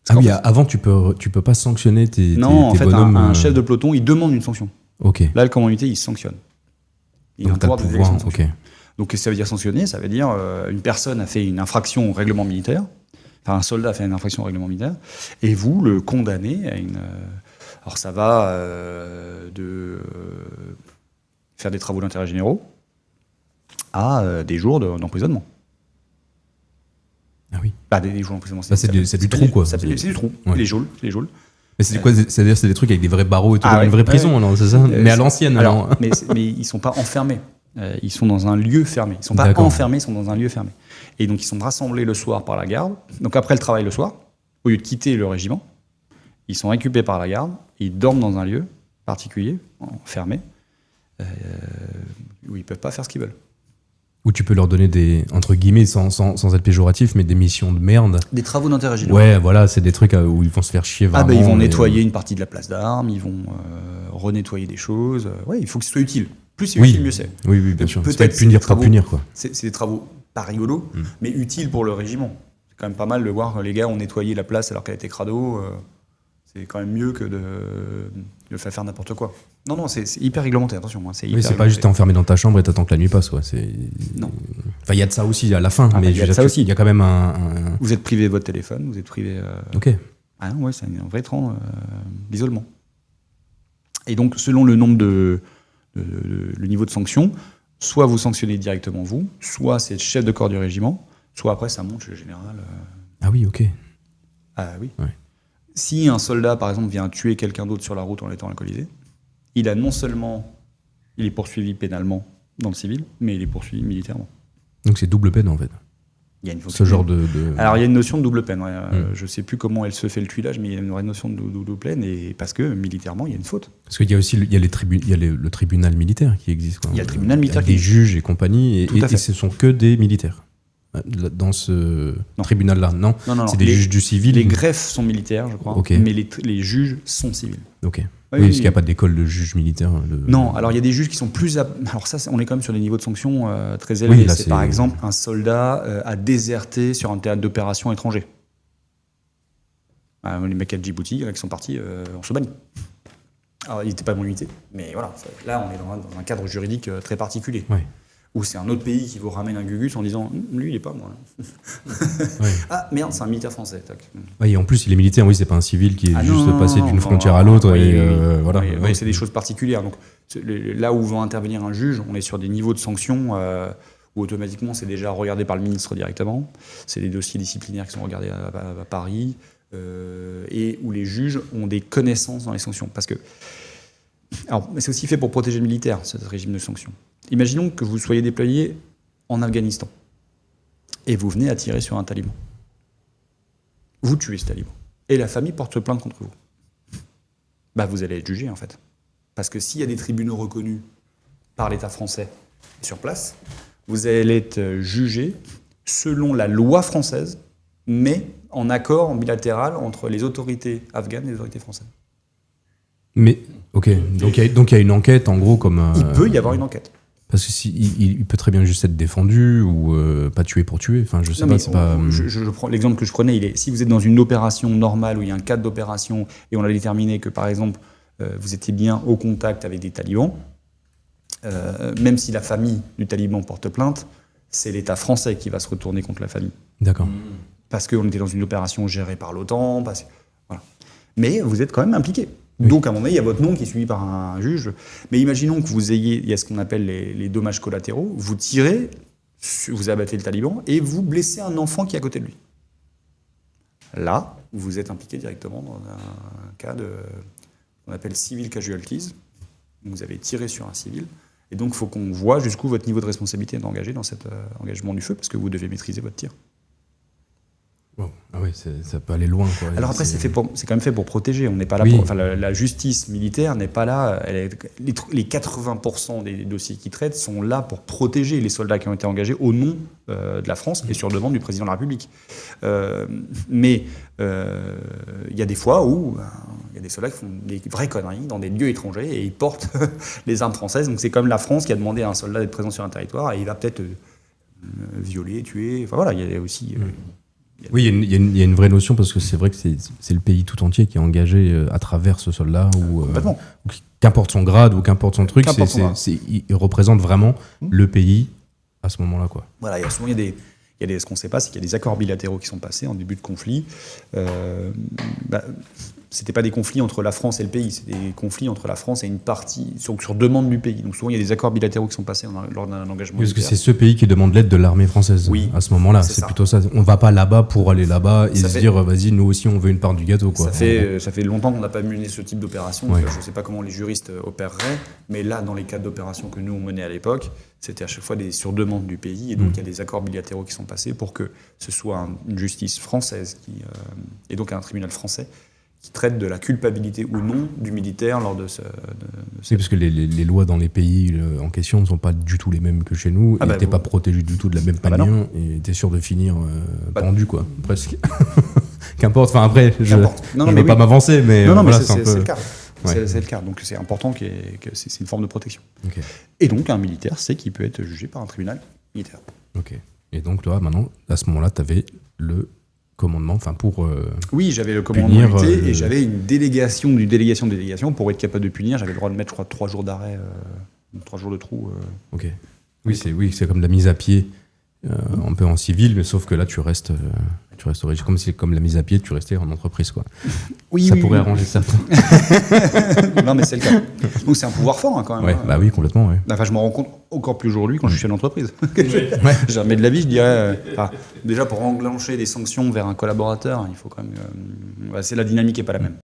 Speaker 4: Ah oui, avant, tu peux pas sanctionner tes
Speaker 2: Non, en fait,
Speaker 4: bonhommes.
Speaker 2: un chef de peloton, il demande une sanction.
Speaker 4: Ok.
Speaker 2: Là, le commandant unité, il sanctionne. Il a un
Speaker 4: Donc, t'as le
Speaker 2: de
Speaker 4: pouvoir,
Speaker 2: d'élection de sanction.
Speaker 4: ok.
Speaker 2: Donc, qu'est-ce que ça veut dire sanctionner? Ça veut dire une personne a fait une infraction au règlement militaire, enfin un soldat a fait une infraction au règlement militaire, et vous le condamnez à une... alors ça va de faire des travaux d'intérêt généraux à des jours d'emprisonnement.
Speaker 4: Ah oui.
Speaker 2: Bah, des jours d'emprisonnement.
Speaker 4: Bah, c'est du trou, quoi.
Speaker 2: C'est du trou.
Speaker 4: Ouais.
Speaker 2: Les geôles.
Speaker 4: Mais c'est quoi? C'est-à-dire, c'est des trucs avec des vrais barreaux et tout,
Speaker 2: Ah
Speaker 4: comme une
Speaker 2: ouais.
Speaker 4: vraie prison,
Speaker 2: Ouais.
Speaker 4: non? C'est ça? Mais à l'ancienne,
Speaker 2: alors.
Speaker 4: alors.
Speaker 2: mais ils sont pas enfermés. Ils sont dans un lieu fermé. Ils sont pas
Speaker 4: D'accord.
Speaker 2: enfermés, ils sont dans un lieu fermé. Et donc ils sont rassemblés le soir par la garde. Donc après le travail le soir, au lieu de quitter le régiment, ils sont récupérés par la garde. Ils dorment dans un lieu particulier, fermé, où ils peuvent pas faire ce qu'ils veulent.
Speaker 4: Où tu peux leur donner des, entre guillemets, sans être péjoratif, mais des missions de merde.
Speaker 2: Des travaux d'intérêt général.
Speaker 4: Ouais, voilà, c'est des trucs où ils vont se faire chier vraiment.
Speaker 2: Ah ben ils vont
Speaker 4: et-
Speaker 2: nettoyer une partie de la place d'armes, ils vont renettoyer des choses. Ouais, il faut que ce soit utile. Plus c'est
Speaker 4: Oui.
Speaker 2: utile, mieux c'est.
Speaker 4: Oui, bien sûr.
Speaker 2: Peut-être
Speaker 4: C'est pas être
Speaker 2: c'est
Speaker 4: punir
Speaker 2: des
Speaker 4: pour
Speaker 2: travaux-
Speaker 4: punir, quoi.
Speaker 2: C'est des travaux pas rigolos, mais utiles pour le régiment. C'est quand même pas mal de voir que les gars ont nettoyé la place alors qu'elle était crado. C'est quand même mieux que de faire n'importe quoi. Non, c'est hyper réglementé, attention. Hein,
Speaker 4: Oui, c'est pas juste t'es enfermé dans ta chambre et t'attends que la nuit passe, quoi.
Speaker 2: Non.
Speaker 4: Enfin, il y a de ça aussi à la fin,
Speaker 2: Ah,
Speaker 4: mais
Speaker 2: bah, il y a de ça aussi.
Speaker 4: il y a quand même un...
Speaker 2: Vous êtes privé de votre téléphone, vous êtes privé...
Speaker 4: Ok.
Speaker 2: Ah non, ouais, c'est un vrai temps d'isolement. Et donc, selon le nombre le niveau de sanction, soit vous sanctionnez directement vous, soit c'est le chef de corps du régiment, soit après ça monte chez le général.
Speaker 4: Ah oui, ok.
Speaker 2: Ah oui.
Speaker 4: Ouais.
Speaker 2: Si un soldat, par exemple, vient tuer quelqu'un d'autre sur la route en étant alcoolisé, il a non seulement... Il est poursuivi pénalement dans le civil, mais il est poursuivi militairement.
Speaker 4: Donc c'est double peine, en fait.
Speaker 2: Il y a une
Speaker 4: Ce genre de...
Speaker 2: Alors, il y a une notion de double peine. Ouais. Je ne sais plus comment elle se fait le tuilage, mais il y a une vraie notion de double peine, et parce que militairement, il y a une faute.
Speaker 4: Parce qu'il y a aussi il y a le tribunal militaire qui existe, quoi.
Speaker 2: Il y a le tribunal militaire
Speaker 4: Avec des
Speaker 2: qui-
Speaker 4: juges et compagnie,
Speaker 2: Tout à
Speaker 4: et
Speaker 2: fait.
Speaker 4: ce sont que des militaires. Dans ce
Speaker 2: Non.
Speaker 4: tribunal-là, non?
Speaker 2: Non.
Speaker 4: C'est des juges du civil.
Speaker 2: Les greffes sont militaires, je crois,
Speaker 4: Ok.
Speaker 2: mais les juges sont civils.
Speaker 4: Ok.
Speaker 2: Oui,
Speaker 4: Oui, parce qu'il n'y a pas d'école de juge militaire.
Speaker 2: Non, alors il y a des juges qui sont plus... Alors ça, on est quand même sur des niveaux de sanctions très élevés.
Speaker 4: Oui, là,
Speaker 2: c'est
Speaker 4: c'est-
Speaker 2: par exemple un soldat a déserté sur un théâtre d'opération étranger. Les mecs à Djibouti, il y en a qui sont partis en Somalie. Alors il n'était pas de mon unité, mais voilà. Là, on est dans un cadre juridique très particulier.
Speaker 4: Ouais.
Speaker 2: Où c'est un autre pays qui vous ramène un gugus en disant lui, il est pas moi. Là.
Speaker 4: Ouais.
Speaker 2: Ah merde, c'est un militaire français. Tac.
Speaker 4: Ouais, et en plus, il est militaire, oui, c'est pas un civil qui est
Speaker 2: Ah
Speaker 4: juste
Speaker 2: non,
Speaker 4: passé
Speaker 2: non,
Speaker 4: d'une
Speaker 2: non,
Speaker 4: frontière
Speaker 2: non,
Speaker 4: à l'autre.
Speaker 2: oui,
Speaker 4: Et
Speaker 2: oui.
Speaker 4: voilà.
Speaker 2: Oui,
Speaker 4: Ouais.
Speaker 2: c'est des choses particulières. Donc, là où va intervenir un juge, on est sur des niveaux de sanctions où automatiquement c'est déjà regardé par le ministre directement. C'est des dossiers disciplinaires qui sont regardés à Paris et où les juges ont des connaissances dans les sanctions. Parce que, alors, c'est aussi fait pour protéger le militaire, ce régime de sanctions. Imaginons que vous soyez déployé en Afghanistan et vous venez à tirer sur un taliban. Vous tuez ce taliban et la famille porte plainte contre vous. Bah, vous allez être jugé en fait. Parce que s'il y a des tribunaux reconnus par l'État français sur place, vous allez être jugé selon la loi française, mais en accord bilatéral entre les autorités afghanes et les autorités françaises.
Speaker 4: Mais, ok, donc il y a une enquête, en gros, comme...
Speaker 2: Il peut y avoir une enquête.
Speaker 4: Parce que il peut très bien juste être défendu ou pas tuer pour tuer. Enfin, je sais
Speaker 2: Non,
Speaker 4: pas,
Speaker 2: mais
Speaker 4: c'est pas...
Speaker 2: je prends l'exemple que je prenais, si vous êtes dans une opération normale où il y a un cadre d'opération et on a déterminé que, par exemple, vous étiez bien au contact avec des talibans, même si la famille du taliban porte plainte, c'est l'État français qui va se retourner contre la famille.
Speaker 4: D'accord.
Speaker 2: Parce qu'on était dans une opération gérée par l'OTAN. Voilà. Mais vous êtes quand même impliqué.
Speaker 4: Oui.
Speaker 2: Donc, à un moment donné, il y a votre nom qui est suivi par un juge. Mais imaginons que il y a ce qu'on appelle les dommages collatéraux. Vous tirez, vous abattez le taliban et vous blessez un enfant qui est à côté de lui. Là, vous êtes impliqué directement dans un cas qu'on appelle civil casualties. Vous avez tiré sur un civil Et donc, il faut qu'on voit jusqu'où votre niveau de responsabilité est engagé dans cet engagement du feu, parce que vous devez maîtriser votre tir.
Speaker 4: Wow. Ah oui, ça peut aller loin, quoi.
Speaker 2: Alors après, c'est quand même fait pour protéger. On n'est pas là
Speaker 4: Oui.
Speaker 2: la justice militaire n'est pas là. Les 80% des dossiers qui traitent sont là pour protéger les soldats qui ont été engagés au nom de la France et sur demande du président de la République. Mais il y a des fois où il y a des soldats qui font des vraies conneries dans des lieux étrangers et ils portent les armes françaises. Donc c'est comme la France qui a demandé à un soldat d'être présent sur un territoire et il va peut-être violer, tuer. Enfin voilà, il y a aussi.
Speaker 4: Oui, il y a une vraie notion parce que c'est vrai que c'est le pays tout entier qui est engagé à travers ce soldat ou qu'importe son grade ou qu'importe son truc, il représente vraiment le pays à ce moment-là, quoi.
Speaker 2: Voilà, souvent ce qu'on ne sait pas, c'est qu'il y a des accords bilatéraux qui sont passés en début de conflit. C'était pas des conflits entre la France et le pays, c'est des conflits entre la France et une partie sur demande du pays. Donc souvent il y a des accords bilatéraux qui sont passés lors d'un engagement.
Speaker 4: Parce que c'est ce pays qui demande l'aide de l'armée française.
Speaker 2: Oui,
Speaker 4: à ce moment-là, c'est plutôt ça. On va pas là-bas pour aller là-bas et se dire vas-y, nous aussi on veut une part du gâteau, quoi.
Speaker 2: Ça fait longtemps qu'on n'a pas mené ce type d'opération.
Speaker 4: Ouais.
Speaker 2: Je ne sais pas comment les juristes opéreraient, mais là dans les cas d'opérations que nous on menait à l'époque, c'était à chaque fois sur demande du pays et donc il y a des accords bilatéraux qui sont passés pour que ce soit une justice française et donc un tribunal français qui traite de la culpabilité ou non du militaire lors de ce...
Speaker 4: Oui, parce que les lois dans les pays en question ne sont pas du tout les mêmes que chez nous, et t'es pas protégé du tout de la même manière, et t'es sûr de finir pendu, quoi, presque. Qu'importe, enfin après, je ne vais pas m'avancer, mais voilà,
Speaker 2: c'est
Speaker 4: peu...
Speaker 2: le cas.
Speaker 4: Ouais.
Speaker 2: C'est le cas, donc c'est important que c'est une forme de protection.
Speaker 4: Okay.
Speaker 2: Et donc un militaire sait qu'il peut être jugé par un tribunal militaire.
Speaker 4: Ok. Et donc toi, maintenant, à ce moment-là, t'avais le commandement, enfin pour
Speaker 2: oui, j'avais le commandement unité et j'avais une délégation d'une délégation pour être capable de punir. J'avais le droit de mettre, je crois, 3 jours d'arrêt, 3 jours de trou.
Speaker 4: Ok. Oui, c'est comme la mise à pied, un peu en civil, mais sauf que là, tu restes comme la mise à pied, tu restais en entreprise, quoi.
Speaker 2: Oui,
Speaker 4: ça pourrait arranger certains.
Speaker 2: Non, mais c'est le cas. Donc c'est un pouvoir fort, hein, quand même.
Speaker 4: Ouais, bah oui, complètement, ouais.
Speaker 2: Enfin, je me rends compte encore plus aujourd'hui quand je suis chef d'entreprise. Jamais de la vie, je dirais. Déjà, pour enclencher des sanctions vers un collaborateur, il faut quand même. La dynamique n'est pas la même.